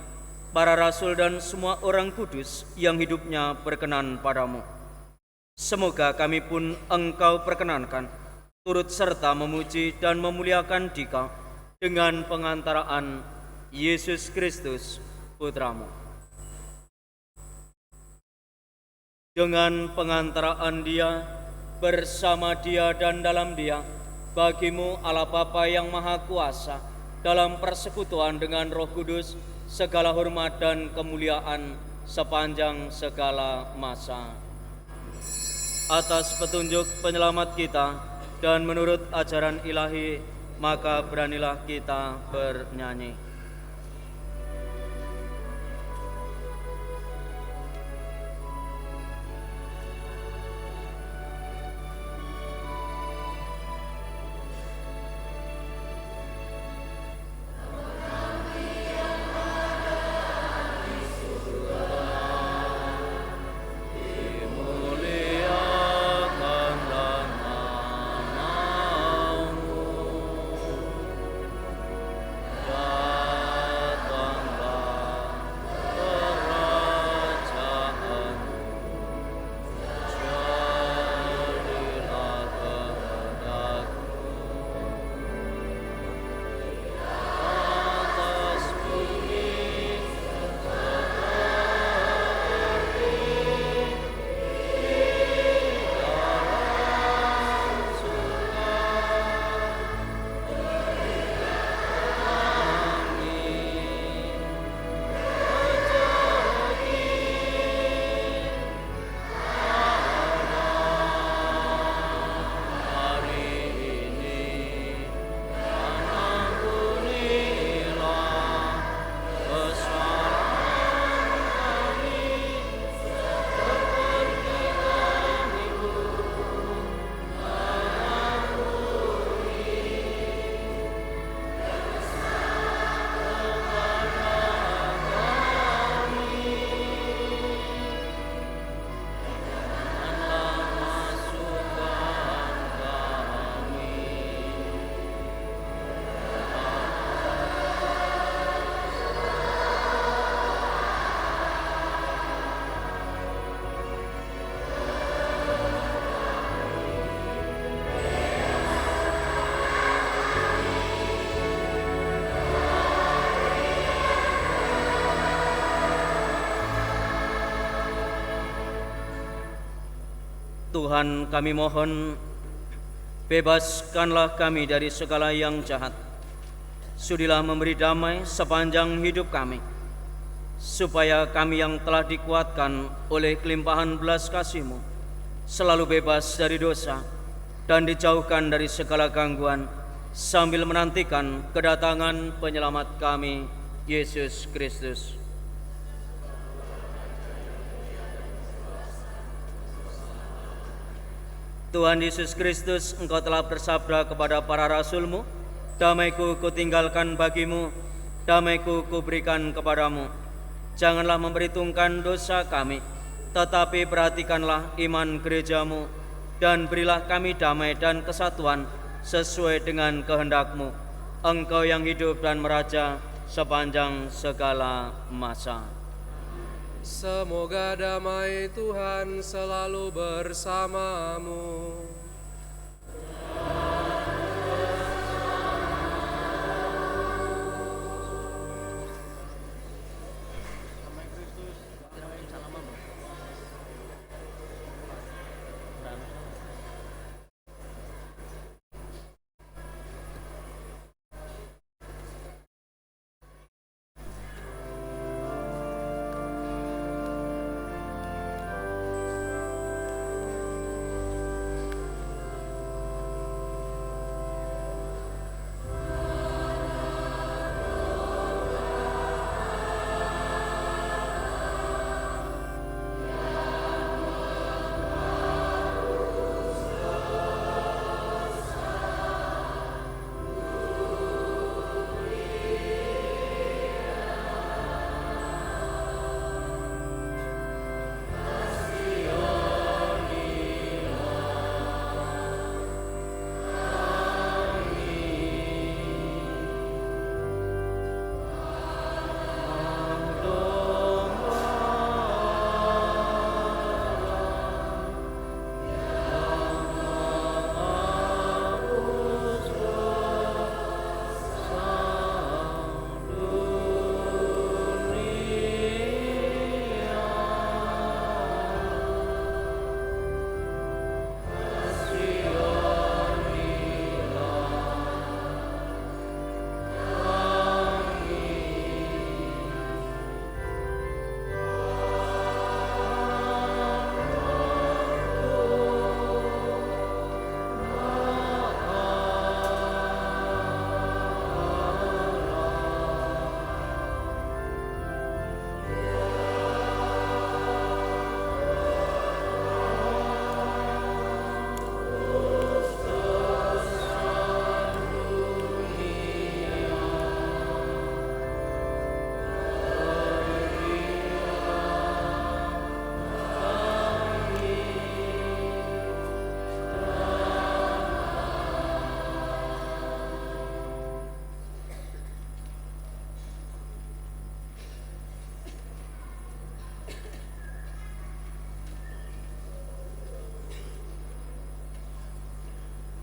para rasul dan semua orang kudus yang hidupnya berkenan padamu. Semoga kami pun Engkau perkenankan, turut serta memuji dan memuliakan Dikau dengan pengantaraan Yesus Kristus, Putramu. Dengan pengantaraan Dia, bersama Dia dan dalam Dia, bagimu Allah Bapa yang Maha Kuasa, dalam persekutuan dengan Roh Kudus, segala hormat dan kemuliaan sepanjang segala masa. Atas petunjuk penyelamat kita dan menurut ajaran ilahi, maka beranilah kita bernyanyi. Tuhan, kami mohon, bebaskanlah kami dari segala yang jahat. Sudilah memberi damai sepanjang hidup kami, supaya kami yang telah dikuatkan oleh kelimpahan belas kasih-Mu selalu bebas dari dosa dan dijauhkan dari segala gangguan, sambil menantikan kedatangan penyelamat kami, Yesus Kristus. Tuhan Yesus Kristus, Engkau telah bersabda kepada para rasul-Mu, damai-Ku kutinggalkan bagimu, damai-Ku kuberikan kepadamu. Janganlah memperhitungkan dosa kami, tetapi perhatikanlah iman gereja-Mu, dan berilah kami damai dan kesatuan sesuai dengan kehendak-Mu. Engkau yang hidup dan meraja sepanjang segala masa.
Semoga damai Tuhan selalu bersamamu.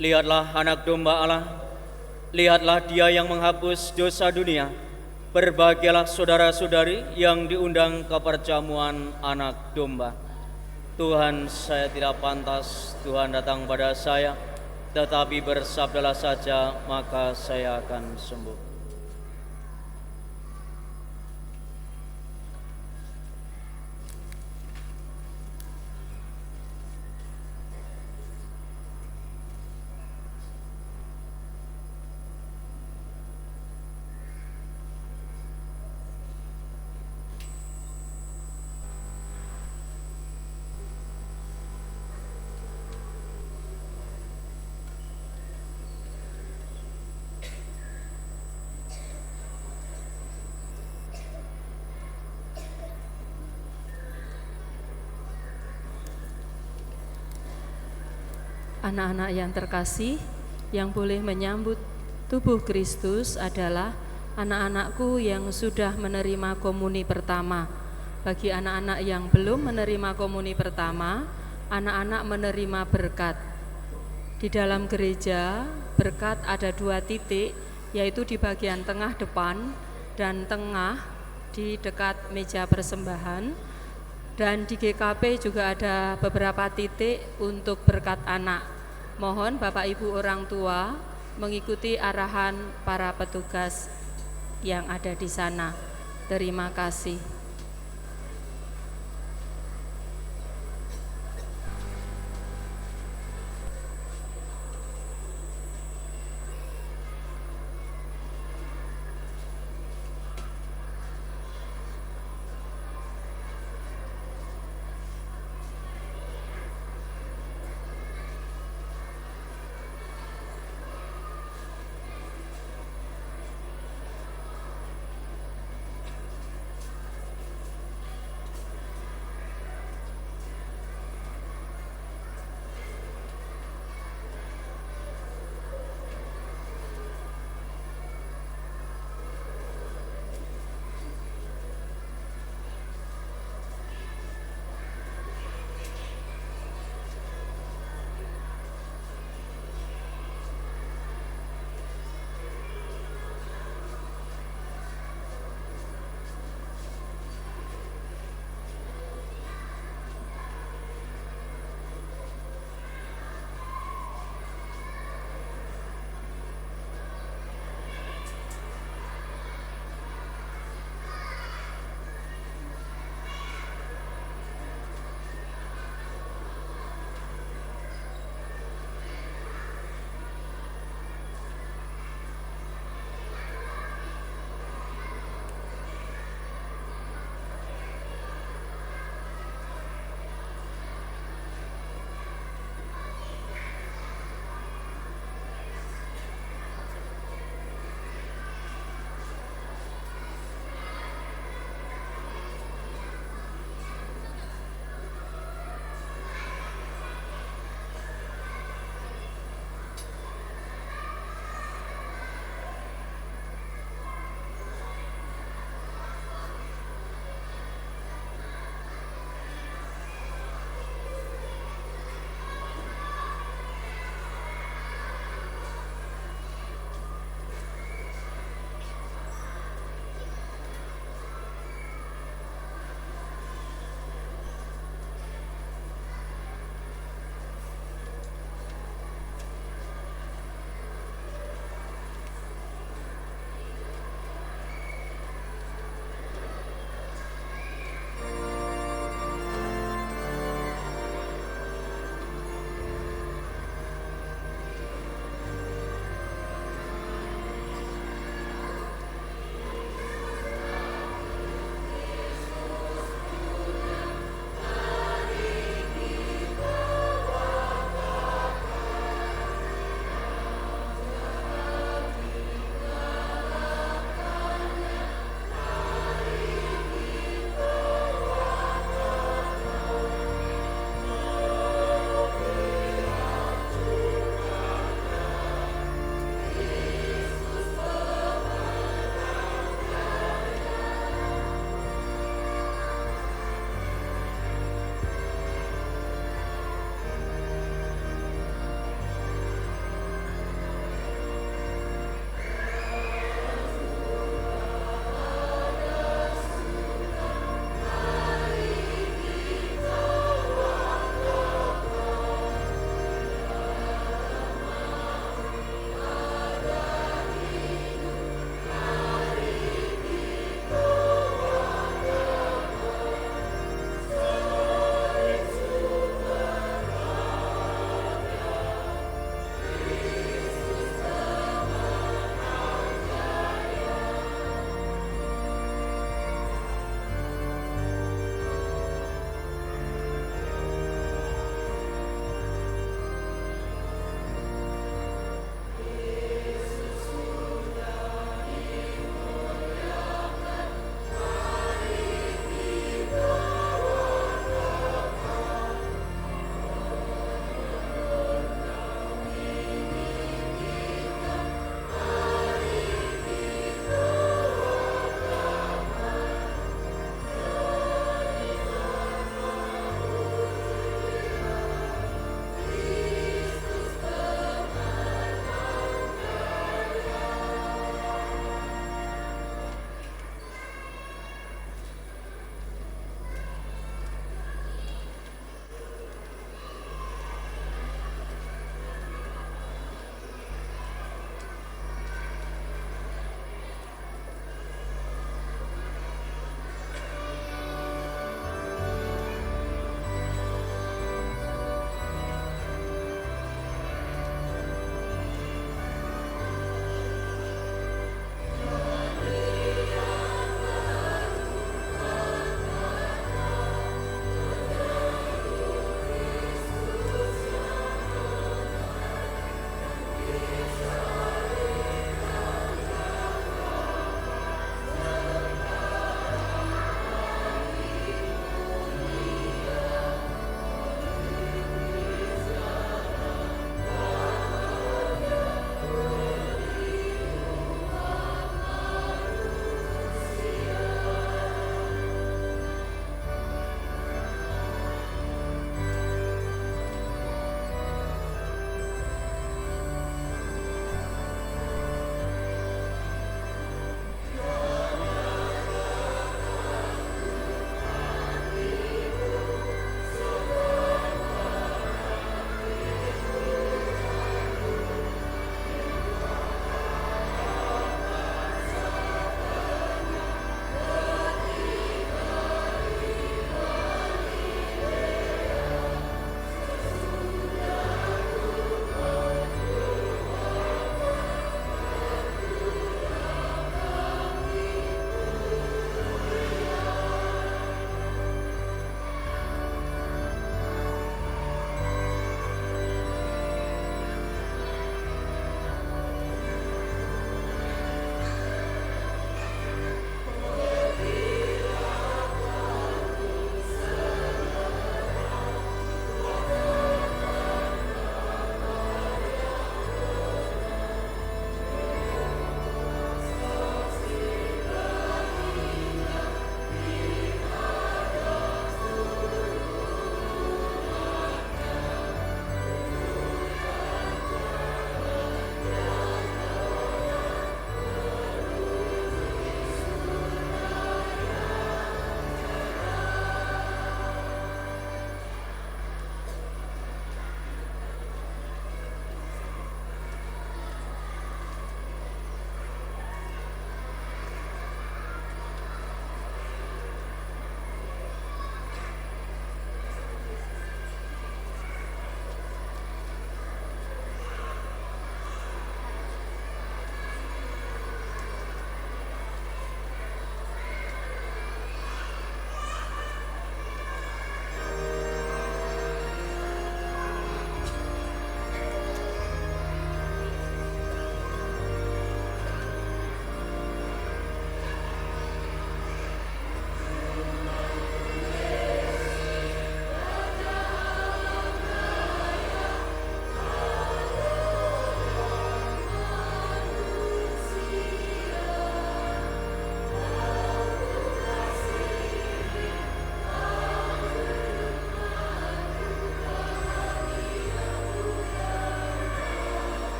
Lihatlah anak domba Allah, lihatlah Dia yang menghapus dosa dunia. Berbahagialah saudara-saudari yang diundang ke perjamuan anak domba. Tuhan, saya tidak pantas Tuhan datang pada saya, tetapi bersabdalah saja, maka saya akan sembuh.
Anak-anak yang terkasih, yang boleh menyambut tubuh Kristus adalah anak-anakku yang sudah menerima komuni pertama. Bagi anak-anak yang belum menerima komuni pertama, anak-anak menerima berkat. Di dalam gereja, berkat ada 2 titik, yaitu di bagian tengah depan dan tengah di dekat meja persembahan. Dan di GKP juga ada beberapa titik untuk berkat anak. Mohon Bapak Ibu orang tua mengikuti arahan para petugas yang ada di sana. Terima kasih.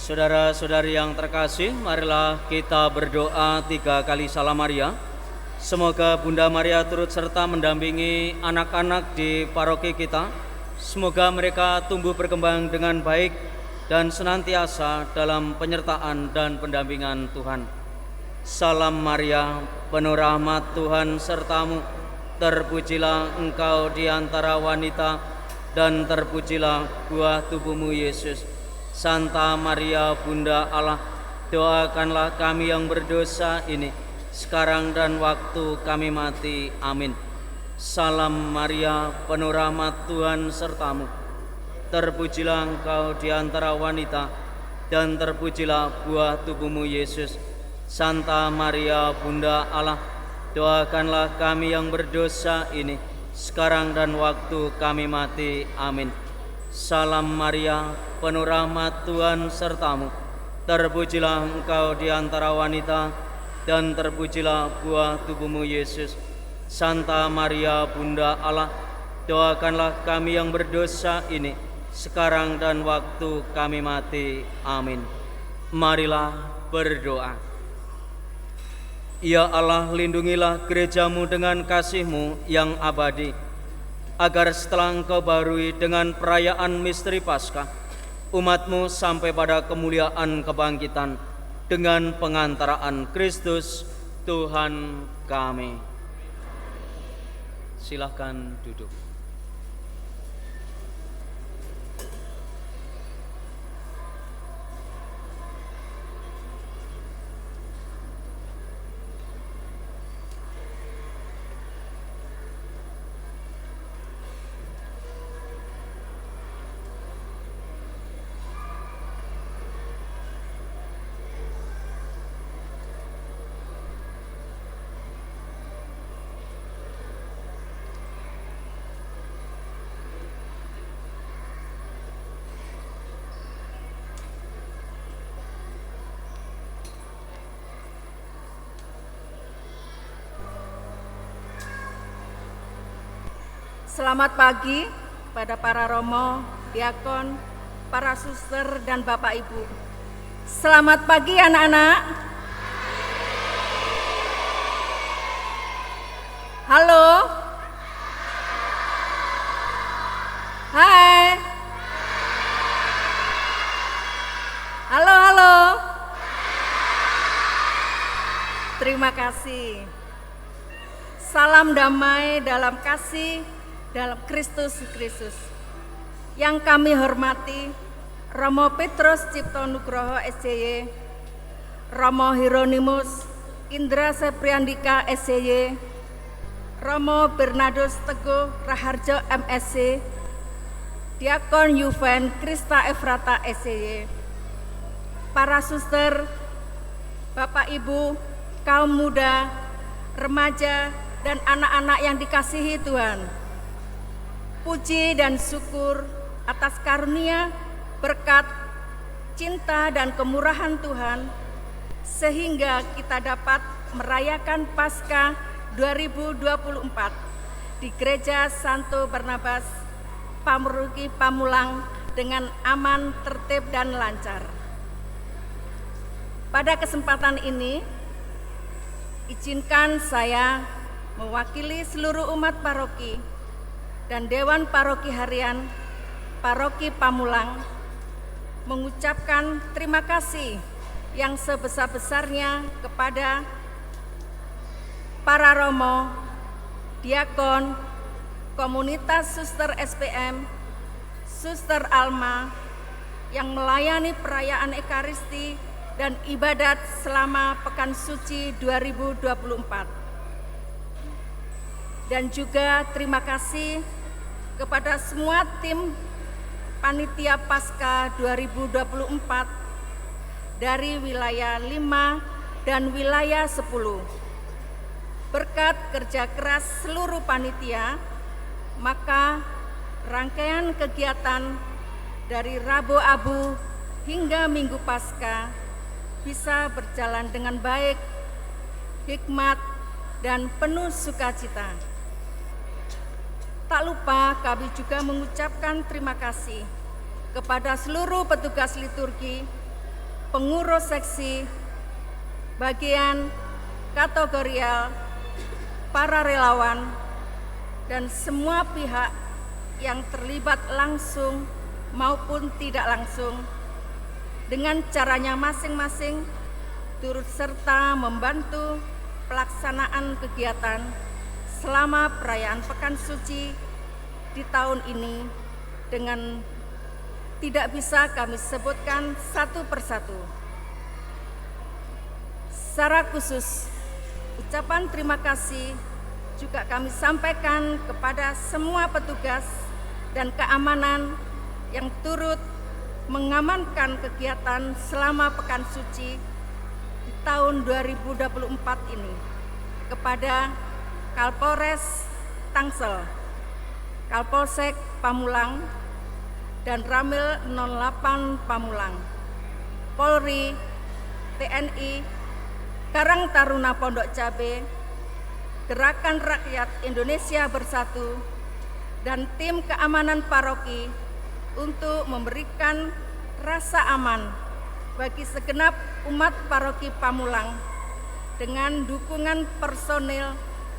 Saudara-saudari yang terkasih, marilah kita berdoa 3 kali Salam Maria. Semoga Bunda Maria turut serta mendampingi anak-anak di paroki kita. Semoga mereka tumbuh berkembang dengan baik dan senantiasa dalam penyertaan dan pendampingan Tuhan. Salam Maria, penuh rahmat, Tuhan sertamu. Terpujilah engkau di antara wanita, dan terpujilah buah tubuhmu Yesus. Santa Maria Bunda Allah, doakanlah kami yang berdosa ini, sekarang dan waktu kami mati. Amin. Salam Maria, penuh rahmat, Tuhan sertamu. Terpujilah engkau di antara wanita, dan terpujilah buah tubuhmu Yesus. Santa Maria Bunda Allah, doakanlah kami yang berdosa ini, sekarang dan waktu kami mati. Amin. Salam Maria, penuh rahmat, Tuhan sertamu. Terpujilah engkau di antara wanita, dan terpujilah buah tubuhmu Yesus. Santa Maria Bunda Allah, doakanlah kami yang berdosa ini, sekarang dan waktu kami mati. Amin. Marilah berdoa. Ya Allah, lindungilah gerejamu dengan kasih-Mu yang abadi, agar setelah Engkau barui dengan perayaan misteri Paskah, umat-Mu sampai pada kemuliaan kebangkitan dengan pengantaraan Kristus Tuhan kami. Silakan duduk.
Selamat pagi pada para romo, diakon, para suster, dan bapak ibu. Selamat pagi anak-anak. Halo. Hai. Halo, halo. Terima kasih. Salam damai dalam kasih dalam Kristus. Yang kami hormati Romo Petrus Cipto Nugroho SCY, Romo Hieronymus Indra Sepriandika SCY, Romo Bernardus Teguh Raharjo MSc, Diakon Yuven Krista Efrata SCY, para suster, bapak ibu, kaum muda, remaja, dan anak-anak yang dikasihi Tuhan. Puji dan syukur atas karunia, berkat, cinta, dan kemurahan Tuhan, sehingga kita dapat merayakan Paskah 2024 di Gereja Santo Barnabas, Pamuruki, Pamulang dengan aman, tertib, dan lancar. Pada kesempatan ini, izinkan saya mewakili seluruh umat paroki dan Dewan Paroki Harian Paroki Pamulang mengucapkan terima kasih yang sebesar-besarnya kepada para romo, diakon, komunitas suster SPM, suster Alma yang melayani perayaan Ekaristi dan ibadat selama Pekan Suci 2024. Dan juga terima kasih kepada semua tim Panitia Paskah 2024 dari wilayah 5 dan wilayah 10. Berkat kerja keras seluruh panitia, maka rangkaian kegiatan dari Rabu Abu hingga Minggu Paskah bisa berjalan dengan baik, hikmat, dan penuh sukacita. Tak lupa kami juga mengucapkan terima kasih kepada seluruh petugas liturgi pengurus seksi, bagian kategorial, para relawan, dan semua pihak yang terlibat langsung maupun tidak langsung dengan caranya masing-masing turut serta membantu pelaksanaan kegiatan selama perayaan Pekan Suci di tahun ini dengan tidak bisa kami sebutkan satu persatu. Secara khusus, ucapan terima kasih juga kami sampaikan kepada semua petugas dan keamanan yang turut mengamankan kegiatan selama Pekan Suci di tahun 2024 ini, kepada Kapolres Tangsel, Kapolsek Pamulang, dan Ramil 08 Pamulang, Polri, TNI, Karang Taruna Pondok Cabe, Gerakan Rakyat Indonesia Bersatu, dan tim keamanan paroki untuk memberikan rasa aman bagi segenap umat paroki Pamulang dengan dukungan personil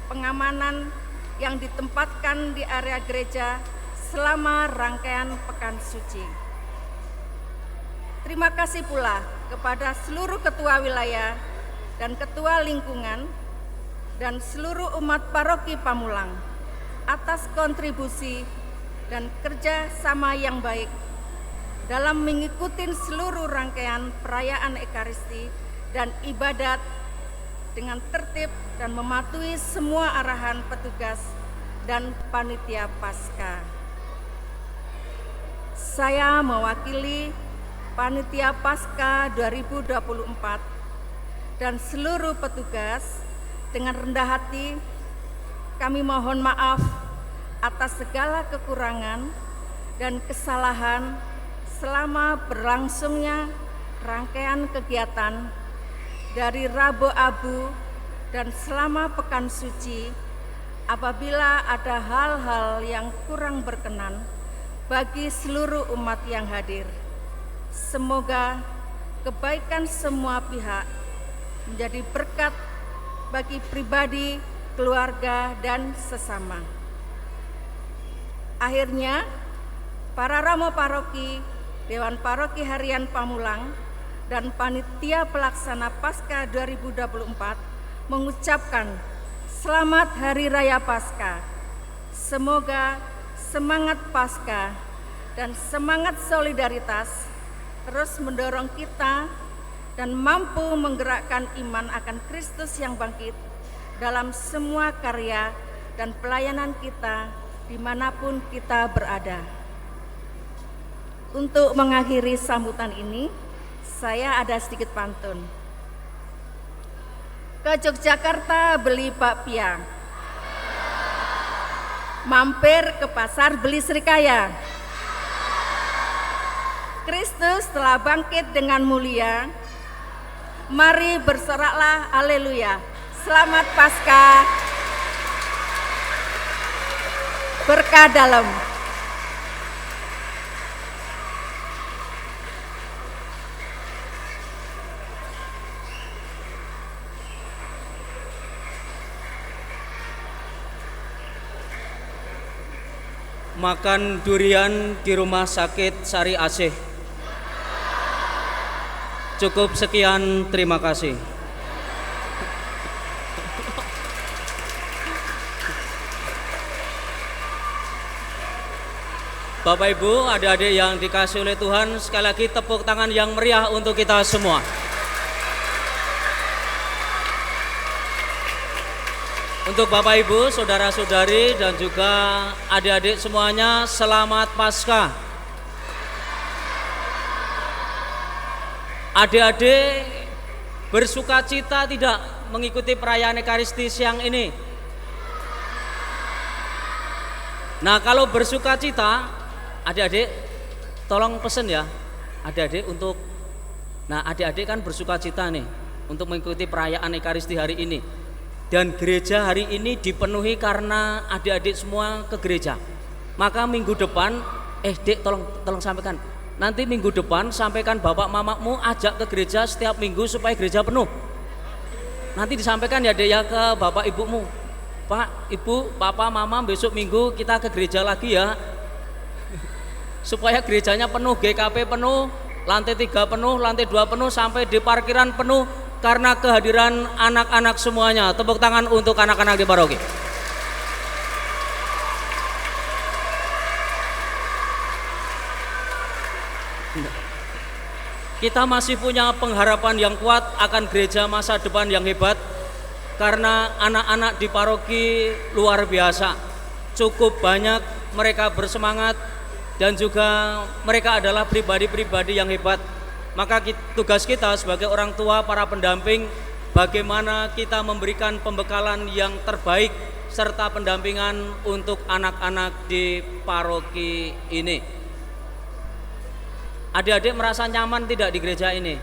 pengamanan yang ditempatkan di area gereja selama rangkaian Pekan Suci. Terima kasih pula kepada seluruh ketua wilayah dan ketua lingkungan dan seluruh umat paroki Pamulang atas kontribusi dan kerja sama yang baik dalam mengikuti seluruh rangkaian perayaan Ekaristi dan ibadat dengan tertib dan mematuhi semua arahan petugas dan panitia Paskah. Saya mewakili Panitia Paskah 2024 dan seluruh petugas dengan rendah hati kami mohon maaf atas segala kekurangan dan kesalahan selama berlangsungnya rangkaian kegiatan dari Rabu Abu dan selama Pekan Suci. Apabila ada hal-hal yang kurang berkenan bagi seluruh umat yang hadir, semoga kebaikan semua pihak menjadi berkat bagi pribadi, keluarga, dan sesama. Akhirnya, para romo paroki, Dewan Paroki Harian Pamulang, dan Panitia Pelaksana Paskah 2024 mengucapkan Selamat Hari Raya Paskah. Semoga semangat Paskah dan semangat solidaritas terus mendorong kita dan mampu menggerakkan iman akan Kristus yang bangkit dalam semua karya dan pelayanan kita dimanapun kita berada. Untuk mengakhiri sambutan ini, saya ada sedikit pantun. Ke Yogyakarta beli bakpia, mampir ke pasar beli serikaya. Kristus telah bangkit dengan mulia, mari bersoraklah haleluya. Selamat Paskah, berkah dalam.
Makan durian di rumah sakit Sari Asih. Cukup sekian, terima kasih. Bapak Ibu, adik-adik yang dikasih oleh Tuhan, sekali lagi tepuk tangan yang meriah untuk kita semua. Untuk Bapak Ibu, saudara-saudari, dan juga adik-adik semuanya, selamat Paskah. Adik-adik bersuka cita tidak mengikuti perayaan Ekaristi siang ini? Nah, kalau bersuka cita, adik-adik tolong pesen ya, adik-adik untuk, nah adik-adik kan bersuka cita nih untuk mengikuti perayaan Ekaristi hari ini. Dan gereja hari ini dipenuhi karena adik-adik semua ke gereja. Maka minggu depan, Dek tolong sampaikan, nanti minggu depan sampaikan bapak mamamu ajak ke gereja setiap minggu supaya gereja penuh. Nanti disampaikan ya Dek ya ke bapak ibumu. Pak, ibu, papa, mama besok minggu kita ke gereja lagi ya. Supaya gerejanya penuh, GKP penuh, lantai 3 penuh, lantai 2 penuh, sampai di parkiran penuh karena kehadiran anak-anak semuanya. Tepuk tangan untuk anak-anak di paroki. Kita masih punya pengharapan yang kuat akan gereja masa depan yang hebat, karena anak-anak di paroki luar biasa, cukup banyak, mereka bersemangat dan juga mereka adalah pribadi-pribadi yang hebat. Maka tugas kita sebagai orang tua, para pendamping, bagaimana kita memberikan pembekalan yang terbaik serta pendampingan untuk anak-anak di paroki ini. Adik-adik merasa nyaman tidak di gereja ini?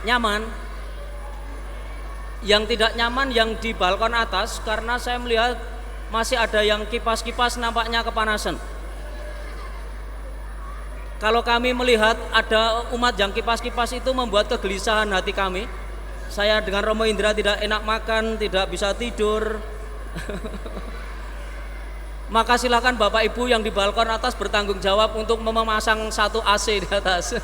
Nyaman? Yang tidak nyaman yang di balkon atas, karena saya melihat masih ada yang kipas-kipas nampaknya kepanasan. Kalau kami melihat ada umat yang kipas-kipas itu membuat kegelisahan hati kami. Saya dengan Romo Indra tidak enak makan, tidak bisa tidur. Maka silakan Bapak Ibu yang di balkon atas bertanggung jawab untuk memasang satu AC di atas.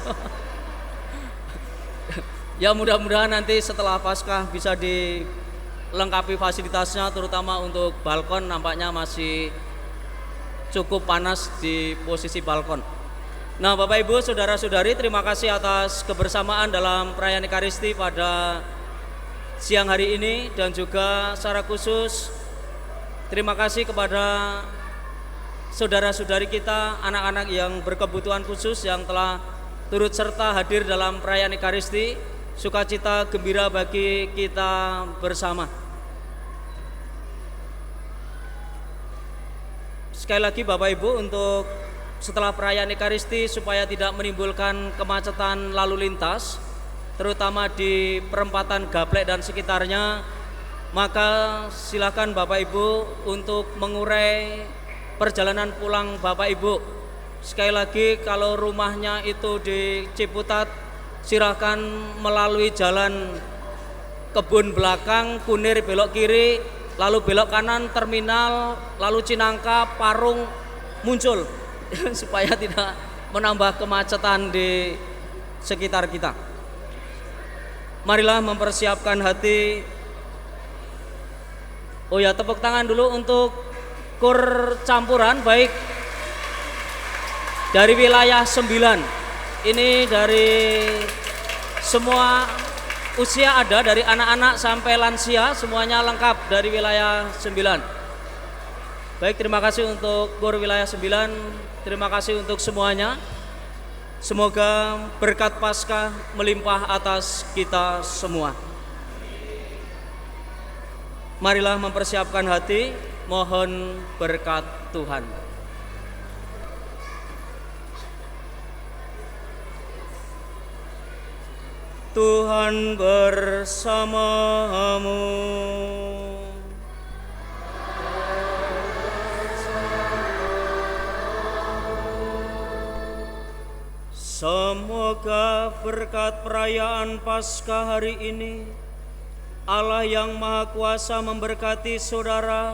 Ya mudah-mudahan nanti setelah Paskah bisa dilengkapi fasilitasnya, terutama untuk balkon nampaknya masih cukup panas di posisi balkon. Nah Bapak Ibu, Saudara-saudari, terima kasih atas kebersamaan dalam perayaan Ekaristi pada siang hari ini, dan juga secara khusus terima kasih kepada saudara-saudari kita, anak-anak yang berkebutuhan khusus yang telah turut serta hadir dalam perayaan Ekaristi. Sukacita gembira bagi kita bersama. Sekali lagi Bapak Ibu, untuk setelah perayaan Ekaristi supaya tidak menimbulkan kemacetan lalu lintas, terutama di perempatan Gaplek dan sekitarnya, maka silakan Bapak Ibu untuk mengurai perjalanan pulang Bapak Ibu. Sekali lagi, kalau rumahnya itu di Ciputat, silahkan melalui jalan Kebun Belakang, Kunir belok kiri, lalu belok kanan terminal, lalu Cinangka, Parung muncul supaya tidak menambah kemacetan di sekitar kita. Marilah mempersiapkan hati. Oh ya, tepuk tangan dulu untuk kur campuran, baik dari wilayah 9. Ini dari semua usia ada, dari anak-anak sampai lansia, semuanya lengkap dari wilayah 9. Baik, terima kasih untuk kur wilayah 9, terima kasih untuk semuanya. Semoga berkat Paskah melimpah atas kita semua. Marilah mempersiapkan hati, mohon berkat Tuhan. Tuhan bersamamu. Semoga berkat perayaan Paskah hari ini, Allah yang Maha Kuasa memberkati saudara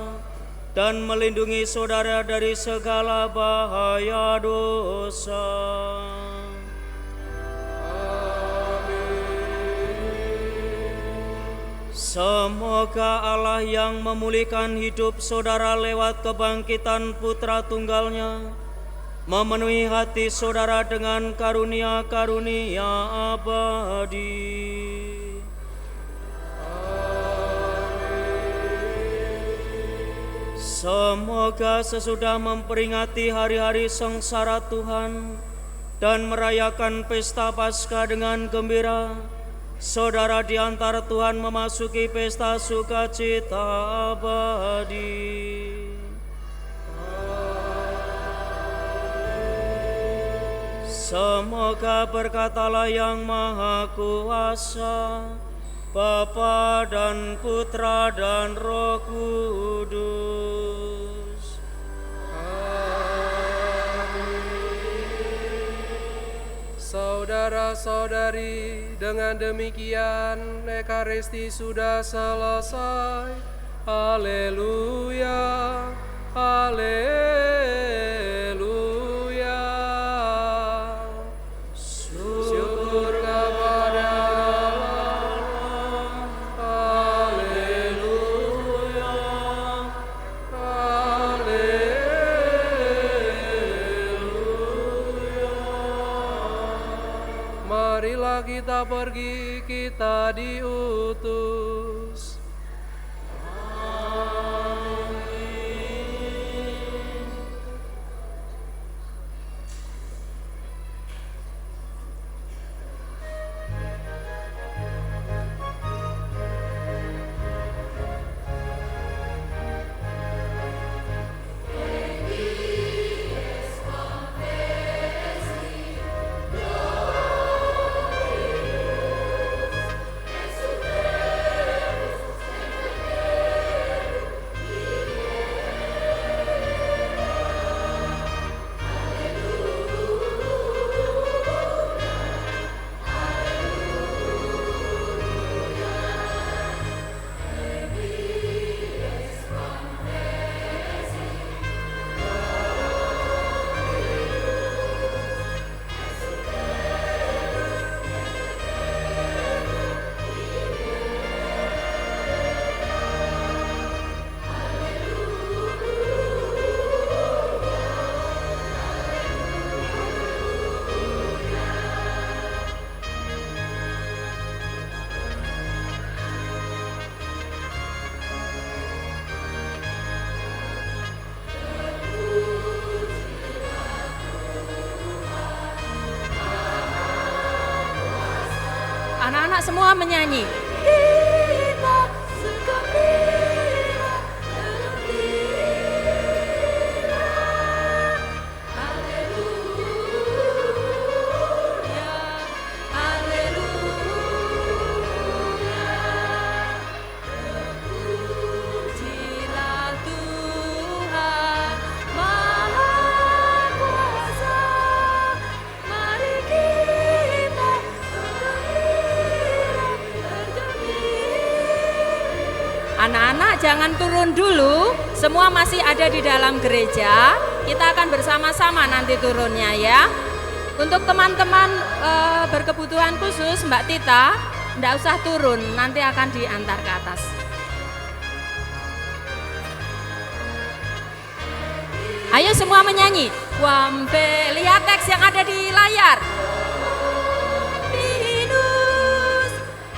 dan melindungi saudara dari segala bahaya dosa. Semoga Allah yang memulihkan hidup saudara lewat kebangkitan Putra Tunggalnya memenuhi hati saudara dengan karunia-karunia abadi. Semoga sesudah memperingati hari-hari sengsara Tuhan dan merayakan pesta Paskah dengan gembira, saudara di antara Tuhan memasuki pesta sukacita abadi. Semoga berkat Allah yang Maha Kuasa, Bapa dan Putra dan Roh Kudus. Amin.
Saudara-saudari, dengan demikian Ekaristi sudah selesai. Haleluya, haleluya. Syukur kepada Allah. Haleluya, haleluya. Marilah kita pergi, kita diutus.
Anak-anak semua menyanyi.
Kita segembira dalam Dia. Haleluya, haleluya. Terpujilah Tuhan Maha Kuasa. Mari kita
Anak-anak jangan turun dulu, semua masih ada di dalam gereja. Kita akan bersama-sama nanti turunnya ya. Untuk teman-teman berkebutuhan khusus, Mbak Tita, enggak usah turun, nanti akan diantar ke atas. Ayo semua menyanyi. Wampe, lihat teks yang ada di layar.
Minus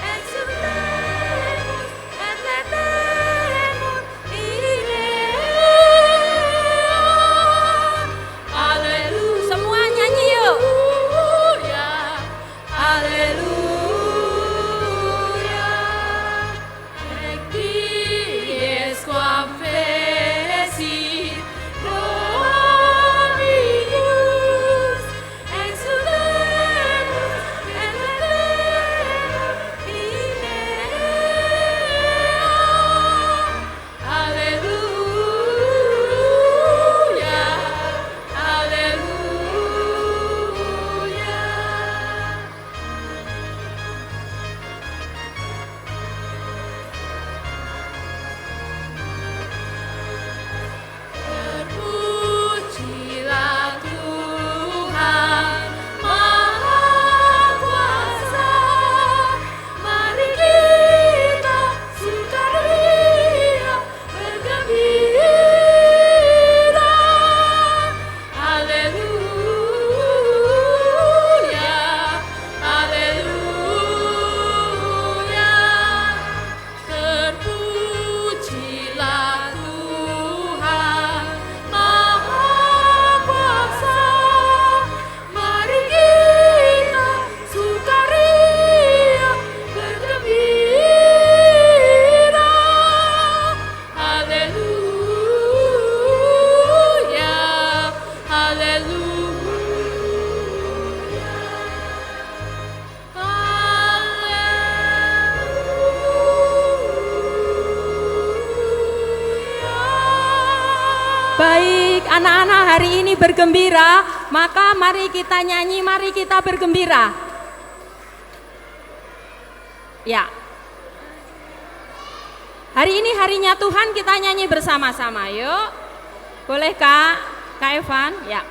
exultemus et laetemus idea.
Haleluya. Semua nyanyi yuk.
Haleluya. Ec dies quam fecit Dominus exultemus et laetemus idea. Haleluya. Haleluya. Terpujilah Tuhan Maha Kuasa. Mari kita sukaria bergembira. Haleluya, haleluya. Terpujilah Tuhan Maha Kuasa. Mari kita sukaria bergembira. Haleluya, haleluya.
Baik, anak-anak hari ini bergembira maka mari kita nyanyi, mari kita bergembira. Ya. Hari ini harinya Tuhan, kita nyanyi bersama-sama. Yuk. Boleh Kak Evan? Ya.